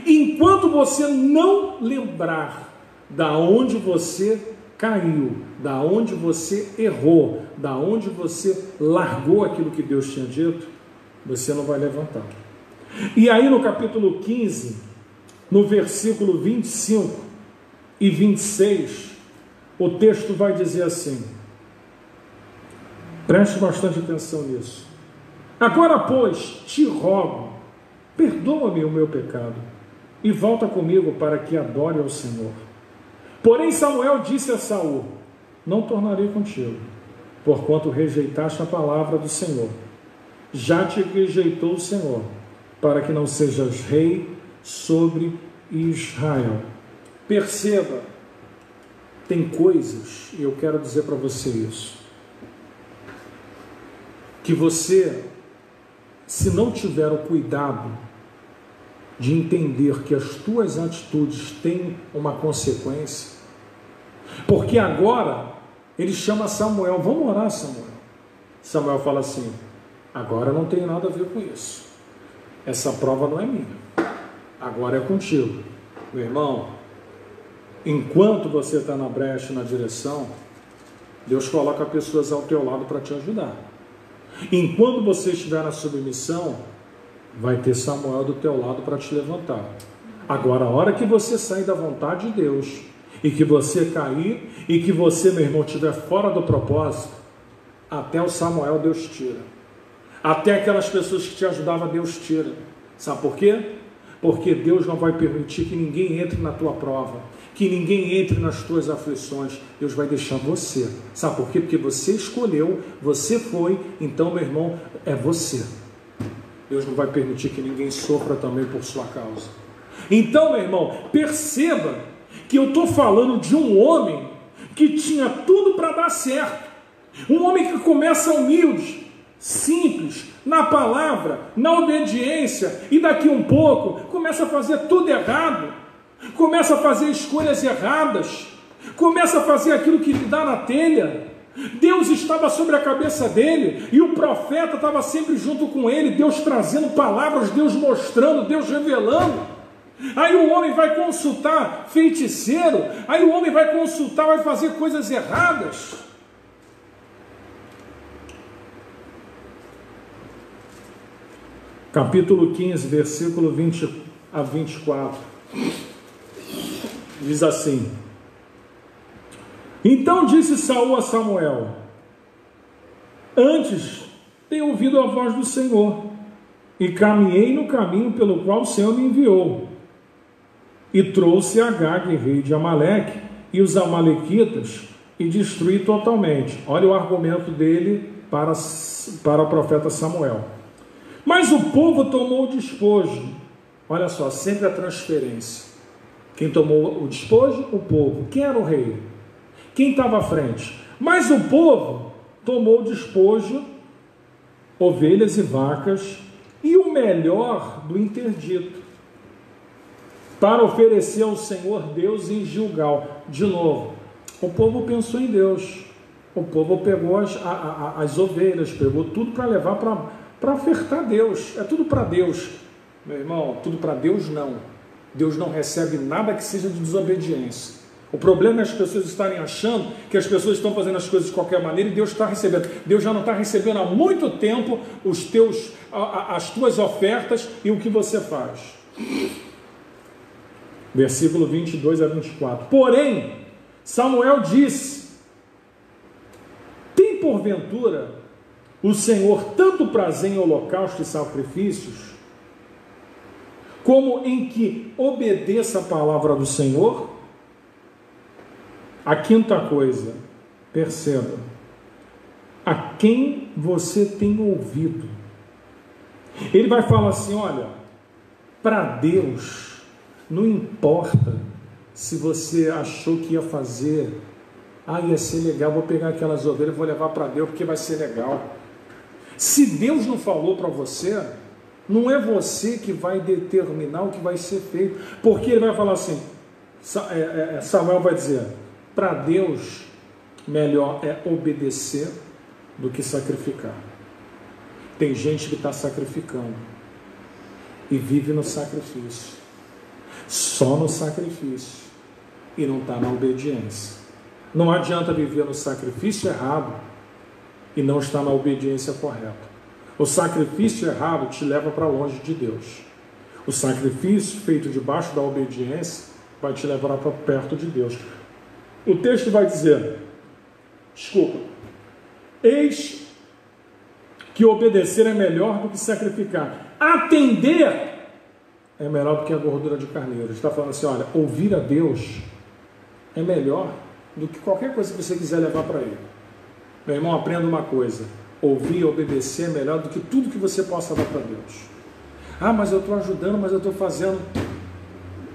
Enquanto você não lembrar da onde você caiu, da onde você errou, da onde você largou aquilo que Deus tinha dito, você não vai levantar. E aí no capítulo 15, no versículo 25 e 26, o texto vai dizer assim, preste bastante atenção nisso. Agora, pois, te rogo, perdoa-me o meu pecado e volta comigo para que adore ao Senhor. Porém Samuel disse a Saul, não tornarei contigo, porquanto rejeitaste a palavra do Senhor. Já te rejeitou o Senhor, para que não sejas rei sobre Israel. Perceba, tem coisas, e eu quero dizer para você isso, que você, se não tiver o cuidado de entender que as tuas atitudes têm uma consequência, porque agora ele chama Samuel, vamos orar, Samuel. Samuel fala assim, agora não tem nada a ver com isso, essa prova não é minha, agora é contigo. Meu irmão, enquanto você está na brecha, na direção, Deus coloca pessoas ao teu lado para te ajudar. Enquanto você estiver na submissão, vai ter Samuel do teu lado para te levantar. Agora, a hora que você sair da vontade de Deus, e que você cair, e que você, meu irmão, estiver fora do propósito, até o Samuel Deus tira. Até aquelas pessoas que te ajudavam, Deus tira. Sabe por quê? Porque Deus não vai permitir que ninguém entre na tua prova, que ninguém entre nas tuas aflições. Deus vai deixar você. Sabe por quê? Porque você escolheu, você foi, então, meu irmão, é você. Deus não vai permitir que ninguém sofra também por sua causa. Então, meu irmão, perceba que eu estou falando de um homem que tinha tudo para dar certo. Um homem que começa humilde, simples, na palavra, na obediência, e daqui um pouco começa a fazer tudo errado, começa a fazer escolhas erradas, começa a fazer aquilo que lhe dá na telha. Deus estava sobre a cabeça dele, e o profeta estava sempre junto com ele, Deus trazendo palavras, Deus mostrando, Deus revelando. Aí o homem vai consultar feiticeiro, aí o homem vai consultar, vai fazer coisas erradas. Capítulo 15, versículo 20 a 24, diz assim: Então disse Saul a Samuel, antes tenho ouvido a voz do Senhor, e caminhei no caminho pelo qual o Senhor me enviou, e trouxe Agag, rei de Amaleque, e os amalequitas, e destruí totalmente. Olha o argumento dele para o profeta Samuel. Mas o povo tomou o despojo. Olha só, sempre a transferência. Quem tomou o despojo? O povo. Quem era o rei? Quem estava à frente? Mas o povo tomou o despojo, ovelhas e vacas, e o melhor do interdito, para oferecer ao Senhor Deus em Gilgal. De novo, o povo pensou em Deus. O povo pegou as ovelhas, pegou tudo para levar para ofertar a Deus. É tudo para Deus. Meu irmão, tudo para Deus não. Deus não recebe nada que seja de desobediência. O problema é as pessoas estarem achando que as pessoas estão fazendo as coisas de qualquer maneira e Deus está recebendo. Deus já não está recebendo há muito tempo as tuas ofertas e o que você faz. Versículo 22 a 24. Porém, Samuel disse: Tem porventura o Senhor tanto prazer em holocausto e sacrifícios, como em que obedeça a palavra do Senhor? A quinta coisa, perceba, a quem você tem ouvido. Ele vai falar assim, olha, para Deus, não importa se você achou que ia fazer, ia ser legal, vou pegar aquelas ovelhas e vou levar para Deus porque vai ser legal. Se Deus não falou para você, não é você que vai determinar o que vai ser feito, porque ele vai falar assim, Samuel vai dizer, para Deus, melhor é obedecer do que sacrificar. Tem gente que está sacrificando e vive no sacrifício, só no sacrifício, e não está na obediência. Não adianta viver no sacrifício errado e não estar na obediência correta. O sacrifício errado te leva para longe de Deus. O sacrifício feito debaixo da obediência vai te levar para perto de Deus. O texto vai dizer, eis que obedecer é melhor do que sacrificar. Atender é melhor do que a gordura de carneiro. Ele está falando assim, olha, ouvir a Deus é melhor do que qualquer coisa que você quiser levar para Ele. Meu irmão, aprenda uma coisa, ouvir e obedecer é melhor do que tudo que você possa dar para Deus. Mas eu estou ajudando, mas eu estou fazendo.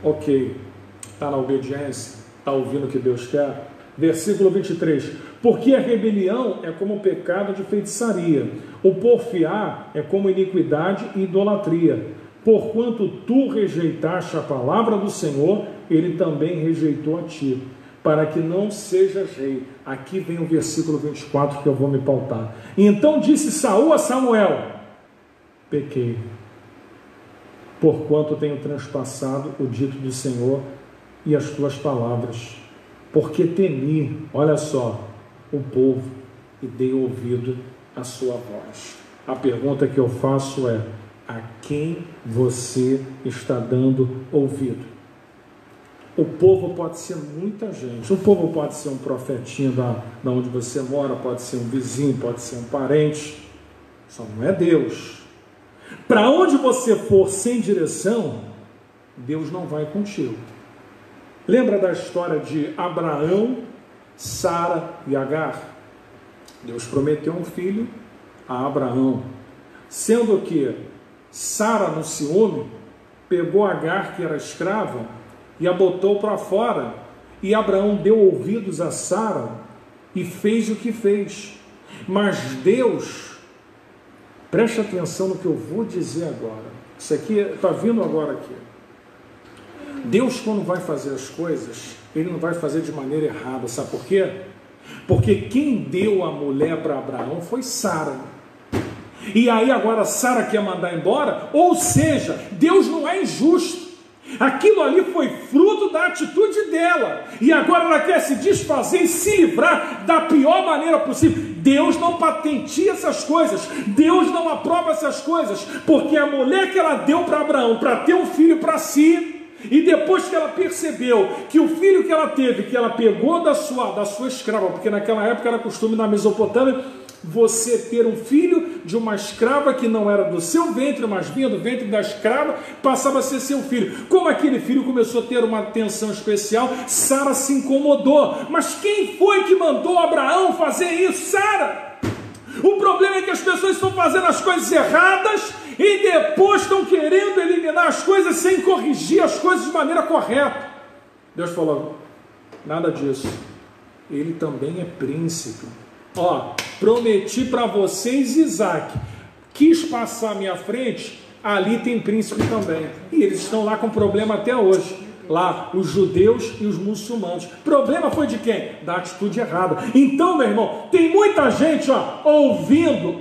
Ok, está na obediência, está ouvindo o que Deus quer. Versículo 23, porque a rebelião é como o pecado de feitiçaria, o porfiar é como iniquidade e idolatria. Porquanto tu rejeitaste a palavra do Senhor, Ele também rejeitou a ti, para que não sejas rei. Aqui vem o versículo 24 que eu vou me pautar. E então disse Saul a Samuel, pequei, porquanto tenho transpassado o dito do Senhor e as tuas palavras, porque temi, olha só, o povo e dei ouvido à sua voz. A pergunta que eu faço é, a quem você está dando ouvido? O povo pode ser muita gente, o povo pode ser um profetinho da onde você mora, pode ser um vizinho, pode ser um parente, só não é Deus. Para onde você for sem direção, Deus não vai contigo. Lembra da história de Abraão, Sara e Agar? Deus prometeu um filho a Abraão, sendo que Sara, no ciúme, pegou Agar, que era escrava, e a botou para fora, e Abraão deu ouvidos a Sara e fez o que fez. Mas Deus, preste atenção no que eu vou dizer agora, isso aqui está vindo agora aqui. Deus, quando vai fazer as coisas, Ele não vai fazer de maneira errada, sabe por quê? Porque quem deu a mulher para Abraão foi Sara. E aí agora Sara quer mandar embora, ou seja, Deus não é injusto. Aquilo ali foi fruto da atitude dela, e agora ela quer se desfazer e se livrar da pior maneira possível. Deus não patenteia essas coisas, Deus não aprova essas coisas, porque a mulher que ela deu para Abraão para ter um filho para si, e depois que ela percebeu que o filho que ela teve, que ela pegou da sua escrava, porque naquela época era costume na Mesopotâmia, você ter um filho de uma escrava que não era do seu ventre, mas vinha do ventre da escrava, passava a ser seu filho. Como aquele filho começou a ter uma atenção especial, Sara se incomodou. Mas quem foi que mandou Abraão fazer isso? Sara! O problema é que as pessoas estão fazendo as coisas erradas e depois estão querendo eliminar as coisas sem corrigir as coisas de maneira correta. Deus falou, nada disso. Ele também é príncipe. Prometi para vocês Isaac, quis passar à minha frente, ali tem príncipe também, e eles estão lá com problema até hoje, lá os judeus e os muçulmanos. Problema foi de quem? Da atitude errada. Então, meu irmão, tem muita gente ouvindo,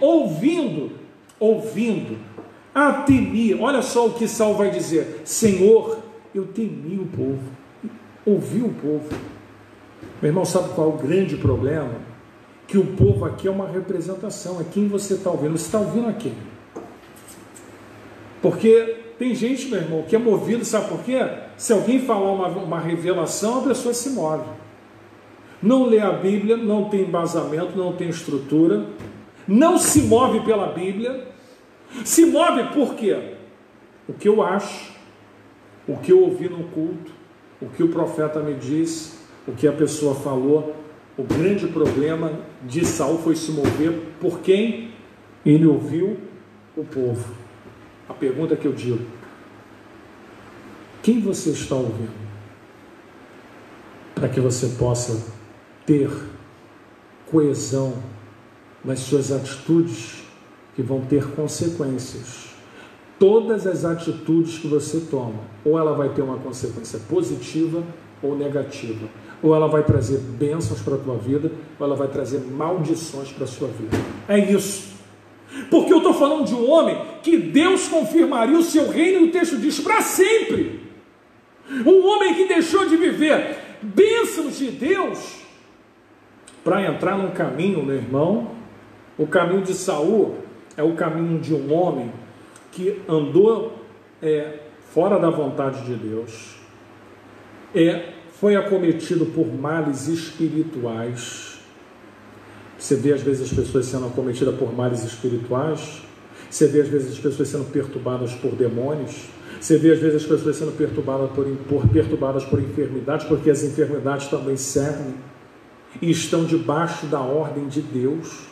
temi. Olha só o que Saul vai dizer, Senhor, eu temi o povo, ouvi o povo. Meu irmão, sabe qual é o grande problema? Que o povo aqui é uma representação, é quem você está ouvindo. Você está ouvindo a quem? Porque tem gente, meu irmão, que é movido, sabe por quê? Se alguém falar uma revelação, a pessoa se move. Não lê a Bíblia, não tem embasamento, não tem estrutura, não se move pela Bíblia, se move por quê? O que eu acho, o que eu ouvi no culto, o que o profeta me disse, o que a pessoa falou, o grande problema de Saul foi se mover por quem ele ouviu o povo. A pergunta que eu digo: quem você está ouvindo? Para que você possa ter coesão nas suas atitudes que vão ter consequências. Todas as atitudes que você toma, ou ela vai ter uma consequência positiva ou negativa, ou ela vai trazer bênçãos para a tua vida, ou ela vai trazer maldições para a sua vida. É isso. Porque eu estou falando de um homem que Deus confirmaria o seu reino, e o texto diz, para sempre. Um homem que deixou de viver bênçãos de Deus para entrar num caminho, meu irmão. O caminho de Saul é o caminho de um homem que andou fora da vontade de Deus, foi acometido por males espirituais. Você vê às vezes as pessoas sendo acometidas por males espirituais, você vê às vezes as pessoas sendo perturbadas por demônios, você vê às vezes as pessoas sendo perturbadas por enfermidades, porque as enfermidades também servem e estão debaixo da ordem de Deus.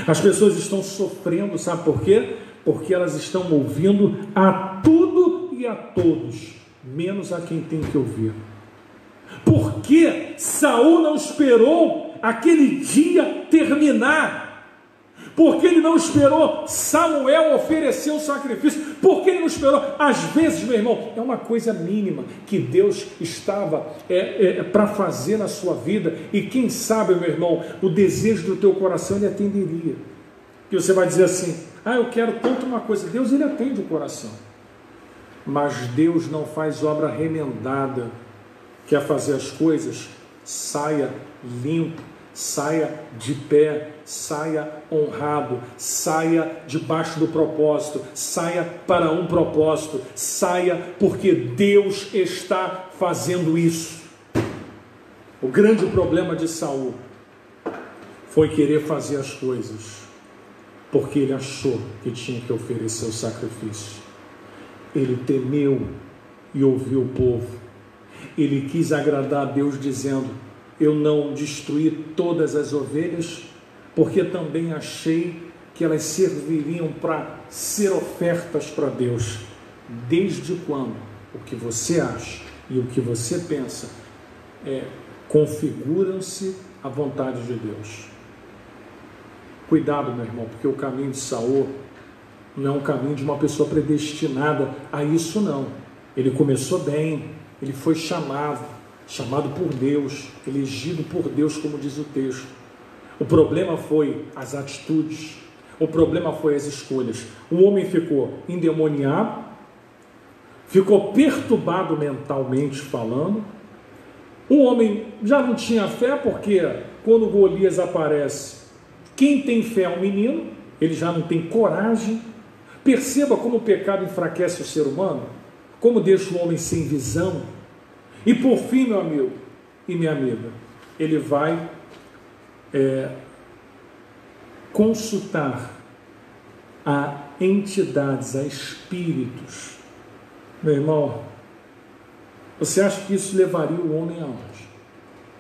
As pessoas estão sofrendo, sabe por quê? Porque elas estão ouvindo a tudo e a todos, menos a quem tem que ouvir. Porque Saul não esperou aquele dia terminar, porque ele não esperou Samuel oferecer o sacrifício, porque ele não esperou. Às vezes, meu irmão, é uma coisa mínima que Deus estava para fazer na sua vida, e quem sabe, meu irmão, o desejo do teu coração ele atenderia. Que você vai dizer assim: eu quero tanto uma coisa. Deus, ele atende o coração, mas Deus não faz obra remendada. Quer fazer as coisas, saia limpo, saia de pé, saia honrado, saia debaixo do propósito, saia para um propósito, saia porque Deus está fazendo isso. O grande problema de Saul foi querer fazer as coisas porque ele achou que tinha que oferecer o sacrifício. Ele temeu e ouviu o povo. Ele quis agradar a Deus dizendo: eu não destruí todas as ovelhas, porque também achei que elas serviriam para ser ofertas para Deus. Desde quando o que você acha e o que você pensa configuram-se à vontade de Deus? Cuidado, meu irmão, porque o caminho de Saul não é um caminho de uma pessoa predestinada a isso, não. Ele começou bem, ele foi chamado por Deus, elegido por Deus, como diz o texto. O problema foi as atitudes, o problema foi as escolhas. O homem ficou endemoniado, ficou perturbado mentalmente falando. O homem já não tinha fé, porque quando Golias aparece, quem tem fé é um menino, ele já não tem coragem. Perceba como o pecado enfraquece o ser humano, como deixa o homem sem visão. E por fim, meu amigo e minha amiga, ele vai consultar a entidades, a espíritos. Meu irmão, você acha que isso levaria o homem aonde?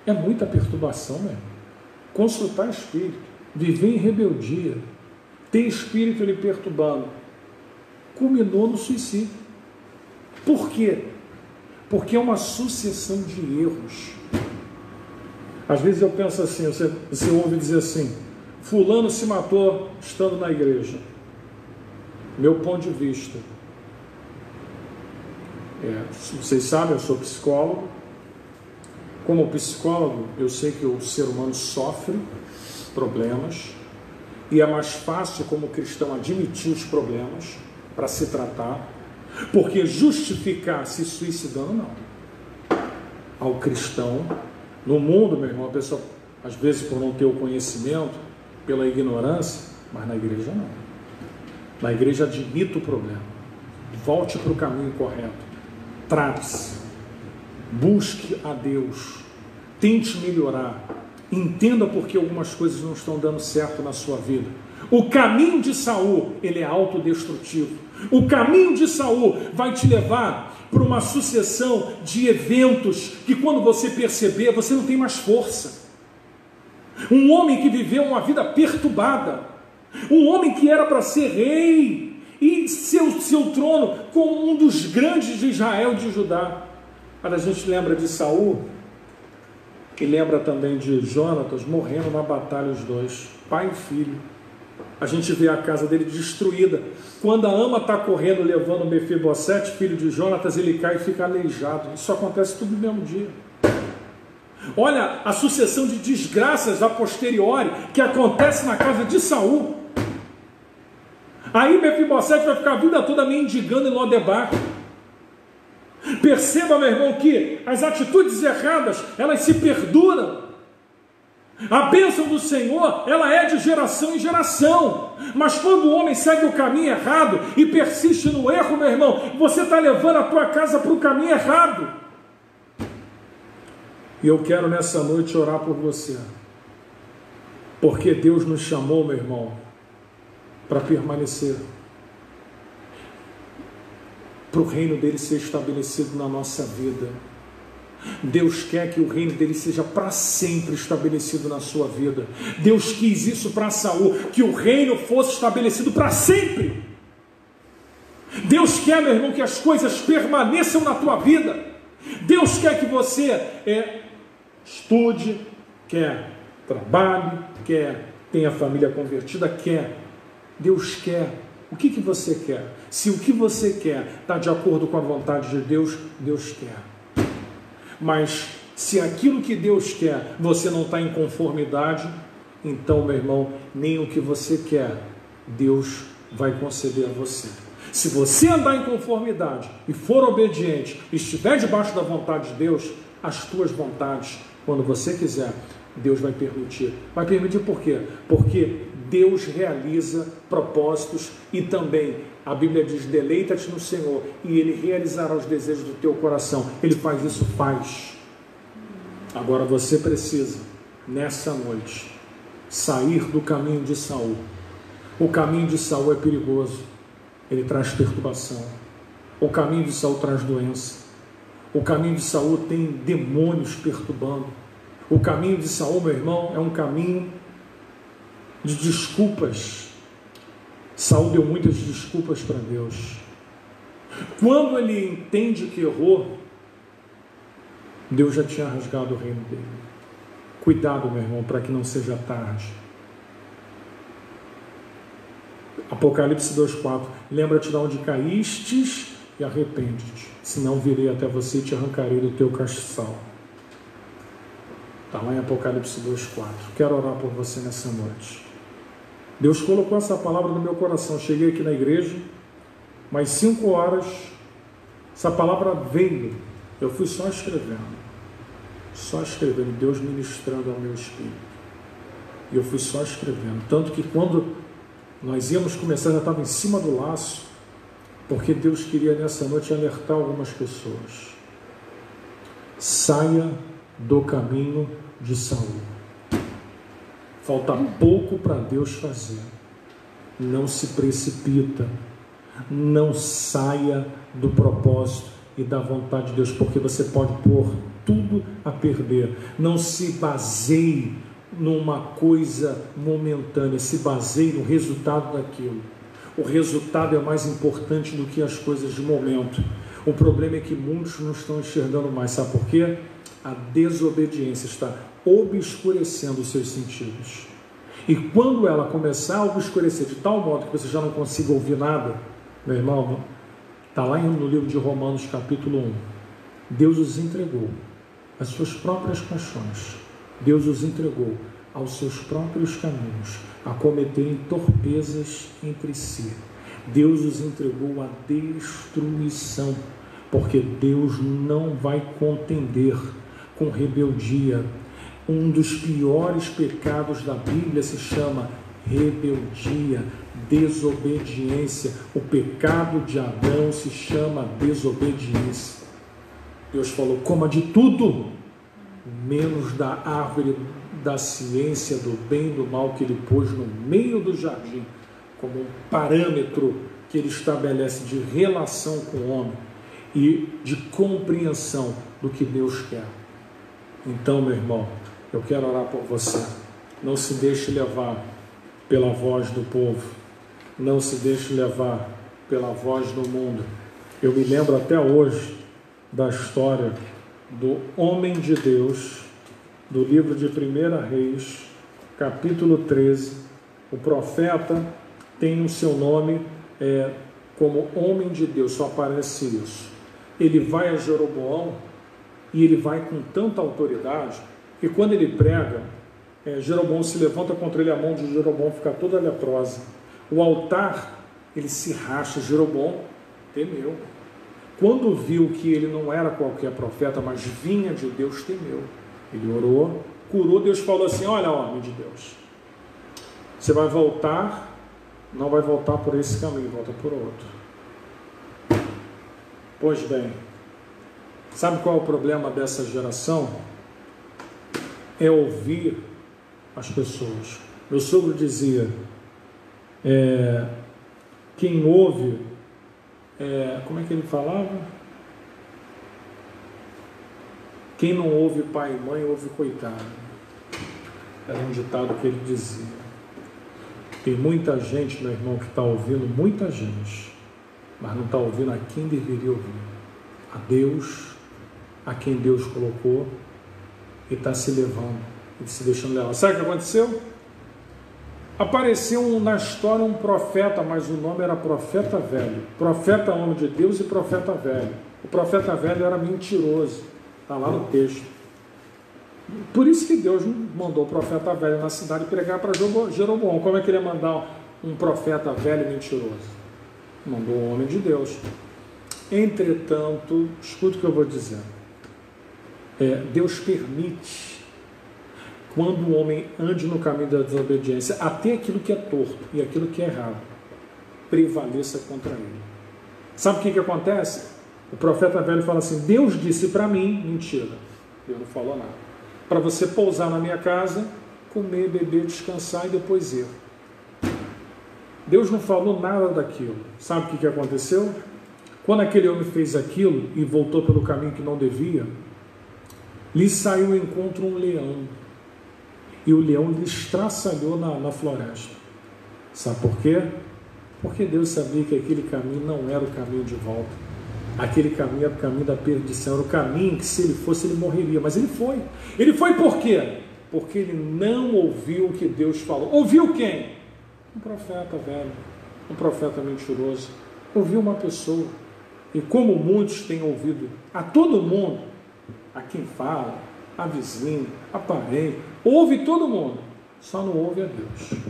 É muita perturbação, meu irmão. Consultar espírito, viver em rebeldia, ter espírito lhe perturbando, culminou no suicídio. Por quê? Porque é uma sucessão de erros. Às vezes eu penso assim, você ouve dizer assim: fulano se matou estando na igreja. Meu ponto de vista, vocês sabem, eu sou psicólogo. Como psicólogo, eu sei que o ser humano sofre problemas, e é mais fácil como cristão admitir os problemas para se tratar, porque justificar se suicidando, não. Ao cristão, no mundo, meu irmão, a pessoa, às vezes por não ter o conhecimento, pela ignorância, mas na igreja não. Na igreja admita o problema, volte para o caminho correto, trate-se, busque a Deus, tente melhorar, entenda porque algumas coisas não estão dando certo na sua vida. O caminho de Saul, ele é autodestrutivo. O caminho de Saul vai te levar para uma sucessão de eventos que, quando você perceber, você não tem mais força. Um homem que viveu uma vida perturbada, um homem que era para ser rei e seu trono como um dos grandes de Israel e de Judá. Quando a gente lembra de Saul e lembra também de Jonatas, morrendo na batalha os dois, pai e filho. A gente vê a casa dele destruída. Quando a ama está correndo levando Mefibosete, filho de Jonatas, ele cai e fica aleijado. Isso acontece tudo no mesmo dia. Olha a sucessão de desgraças a posteriori que acontece na casa de Saul. Aí Mefibosete vai ficar a vida toda mendigando em Lodebar. Perceba, meu irmão, que as atitudes erradas, elas se perduram. A bênção do Senhor, ela é de geração em geração. Mas quando o homem segue o caminho errado e persiste no erro, meu irmão, você está levando a tua casa para o caminho errado. E eu quero nessa noite orar por você. Porque Deus nos chamou, meu irmão, para permanecer. Para o reino dele ser estabelecido na nossa vida. Deus quer que o reino dele seja para sempre estabelecido na sua vida. Deus quis isso para Saul, que o reino fosse estabelecido para sempre. Deus quer, meu irmão, que as coisas permaneçam na tua vida. Deus quer que você estude, quer trabalhe, quer tenha família convertida, quer. Deus quer. O que você quer? Se o que você quer está de acordo com a vontade de Deus, Deus quer. Mas se aquilo que Deus quer, você não está em conformidade, então, meu irmão, nem o que você quer, Deus vai conceder a você. Se você andar em conformidade e for obediente, estiver debaixo da vontade de Deus, as tuas vontades, quando você quiser, Deus vai permitir. Vai permitir por quê? Porque Deus realiza propósitos e também a Bíblia diz: deleita-te no Senhor e Ele realizará os desejos do teu coração. Ele faz isso, faz. Agora você precisa, nessa noite, sair do caminho de Saul. O caminho de Saul é perigoso. Ele traz perturbação. O caminho de Saul traz doença. O caminho de Saul tem demônios perturbando. O caminho de Saul, meu irmão, é um caminho de desculpas. Saul deu muitas desculpas para Deus. Quando ele entende que errou, Deus já tinha rasgado o reino dele. Cuidado, meu irmão, para que não seja tarde. Apocalipse 2,4: lembra-te de onde caístes e arrepende-te, senão virei até você e te arrancarei do teu castiçal. Está lá em Apocalipse 2,4. Quero orar por você nessa noite. Deus colocou essa palavra no meu coração. Cheguei aqui na igreja, mais 5 horas, essa palavra veio. Eu fui só escrevendo, Deus ministrando ao meu espírito. E eu fui só escrevendo. Tanto que quando nós íamos começar, já estava em cima do laço, porque Deus queria nessa noite alertar algumas pessoas. Saia do caminho de Saul. Falta pouco para Deus fazer. Não se precipita. Não saia do propósito e da vontade de Deus, porque você pode pôr tudo a perder. Não se baseie numa coisa momentânea, se baseie no resultado daquilo. O resultado é mais importante do que as coisas de momento. O problema é que muitos não estão enxergando mais. Sabe por quê? A desobediência está obscurecendo os seus sentidos. E quando ela começar a obscurecer de tal modo que você já não consiga ouvir nada, meu irmão, está lá no livro de Romanos capítulo 1. Deus os entregou às suas próprias paixões. Deus os entregou aos seus próprios caminhos, a cometerem torpezas entre si. Deus os entregou à destruição, porque Deus não vai contender com rebeldia. Um dos piores pecados da Bíblia se chama rebeldia, desobediência. O pecado de Adão se chama desobediência. Deus falou: coma de tudo, menos da árvore da ciência do bem e do mal que ele pôs no meio do jardim, como um parâmetro que ele estabelece de relação com o homem e de compreensão do que Deus quer. Então, meu irmão, eu quero orar por você. Não se deixe levar pela voz do povo, não se deixe levar pela voz do mundo. Eu me lembro até hoje da história do homem de Deus, do livro de 1 Reis, capítulo 13. O profeta tem o seu nome como homem de Deus, só aparece isso. Ele vai a Jeroboão e ele vai com tanta autoridade que quando ele prega, Jeroboão se levanta contra ele, a mão de Jeroboão fica toda leprosa. O altar, ele se racha. Jeroboão temeu. Quando viu que ele não era qualquer profeta, mas vinha de Deus, temeu. Ele orou, curou. Deus falou assim: olha, homem de Deus, você vai voltar, não vai voltar por esse caminho, volta por outro. Pois bem, sabe qual é o problema dessa geração? É ouvir as pessoas. Meu sogro dizia, quem ouve, como é que ele falava? Quem não ouve pai e mãe, ouve coitado. Era um ditado que ele dizia. Tem muita gente, meu irmão, que está ouvindo, muita gente, mas não está ouvindo a quem deveria ouvir. A Deus, a quem Deus colocou, e está se levando, e se deixando levar. Sabe o que aconteceu? Apareceu na história um profeta, mas o nome era profeta velho. Profeta homem de Deus e profeta velho. O profeta velho era mentiroso. Está lá no texto. Por isso que Deus mandou o profeta velho na cidade pregar para Jeroboão. Como é que ele ia mandar um profeta velho e mentiroso? Mandou um homem de Deus. Entretanto, escuta o que eu vou dizer. Deus permite, quando o homem ande no caminho da desobediência, até aquilo que é torto e aquilo que é errado prevaleça contra ele. Sabe o que acontece? O profeta velho fala assim: Deus disse para mim, mentira, Deus não falou nada, para você pousar na minha casa, comer, beber, descansar e depois ir. Deus não falou nada daquilo. Sabe o que aconteceu? Quando aquele homem fez aquilo e voltou pelo caminho que não devia, lhe saiu ao encontro um leão, e o leão lhe estraçalhou na floresta. Sabe por quê? Porque Deus sabia que aquele caminho não era o caminho de volta. Aquele caminho era o caminho da perdição, era o caminho que, se ele fosse, ele morreria. Mas ele foi. Ele foi por quê? Porque ele não ouviu o que Deus falou. Ouviu quem? Um profeta velho, um profeta mentiroso. Ouviu uma pessoa. E como muitos têm ouvido a todo mundo, a quem fala, a vizinho, a parente, ouve todo mundo, só não ouve a Deus.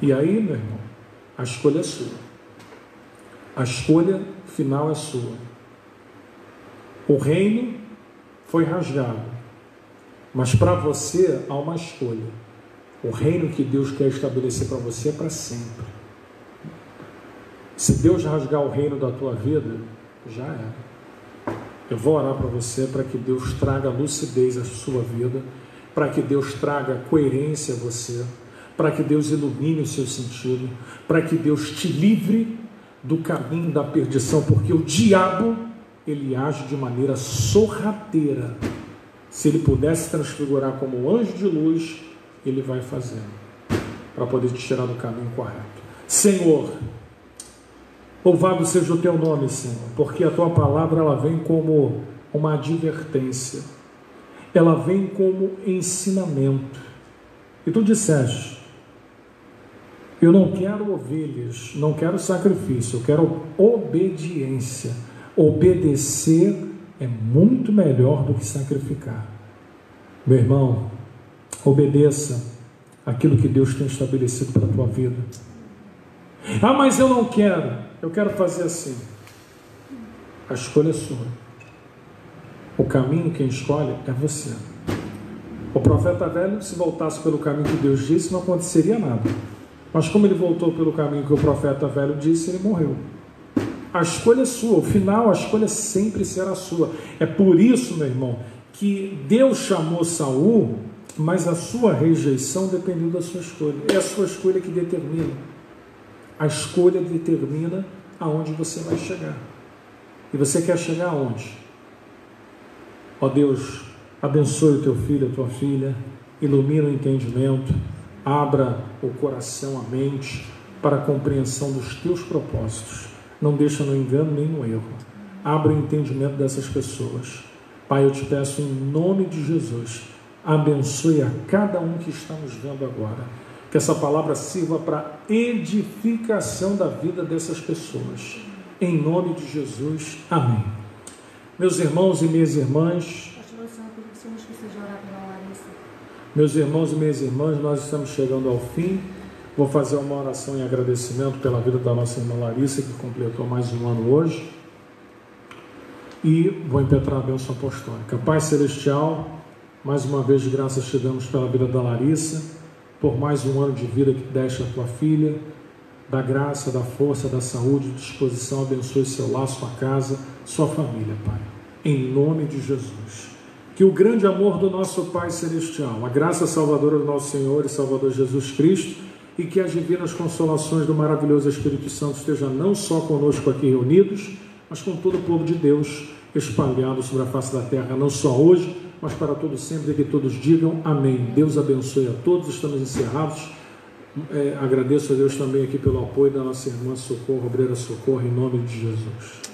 E aí, meu irmão, a escolha é sua. A escolha final é sua. O reino foi rasgado, mas para você há uma escolha. O reino que Deus quer estabelecer para você é para sempre. Se Deus rasgar o reino da tua vida, já era. Eu vou orar para você, para que Deus traga lucidez à sua vida, para que Deus traga coerência a você, para que Deus ilumine o seu sentido, para que Deus te livre do caminho da perdição, porque o diabo, ele age de maneira sorrateira. Se ele pudesse transfigurar como anjo de luz, ele vai fazendo, para poder te tirar do caminho correto. Senhor, louvado seja o teu nome, Senhor, porque a tua palavra, ela vem como uma advertência, ela vem como ensinamento. E tu disseste: eu não quero ovelhas, não quero sacrifício, eu quero obediência. Obedecer é muito melhor do que sacrificar. Meu irmão, obedeça aquilo que Deus tem estabelecido para a tua vida. Ah, mas eu não quero, eu quero fazer assim. A escolha é sua. O caminho quem escolhe é você. O profeta velho, se voltasse pelo caminho que Deus disse, não aconteceria nada. Mas como ele voltou pelo caminho que o profeta velho disse, ele morreu. A escolha é sua. O final, a escolha sempre será sua. É por isso, meu irmão, que Deus chamou Saul, mas a sua rejeição dependeu da sua escolha. É a sua escolha que determina. A escolha determina aonde você vai chegar. E você quer chegar aonde? Ó Deus, abençoe o teu filho, a tua filha, ilumina o entendimento, abra o coração, a mente, para a compreensão dos teus propósitos. Não deixa no engano nem no erro. Abra o entendimento dessas pessoas. Pai, eu te peço em nome de Jesus, abençoe a cada um que está nos vendo agora. Que essa palavra sirva para edificação da vida dessas pessoas. Em nome de Jesus. Amém. Meus irmãos e minhas irmãs, meus irmãos e minhas irmãs, nós estamos chegando ao fim. Vou fazer uma oração em agradecimento pela vida da nossa irmã Larissa, que completou mais um ano hoje. E vou impetrar a bênção apostólica. Pai Celestial, mais uma vez graças te damos pela vida da Larissa, por mais um ano de vida que deste a tua filha, da graça, da força, da saúde, disposição, abençoe seu lar, sua casa, sua família, Pai. Em nome de Jesus. Que o grande amor do nosso Pai Celestial, a graça salvadora do nosso Senhor e Salvador Jesus Cristo, e que as divinas consolações do maravilhoso Espírito Santo esteja não só conosco aqui reunidos, mas com todo o povo de Deus espalhado sobre a face da terra, não só hoje, mas para todo sempre, que todos digam amém. Deus abençoe a todos, estamos encerrados. Agradeço a Deus também aqui pelo apoio da nossa irmã Socorro, Obreira Socorro, em nome de Jesus.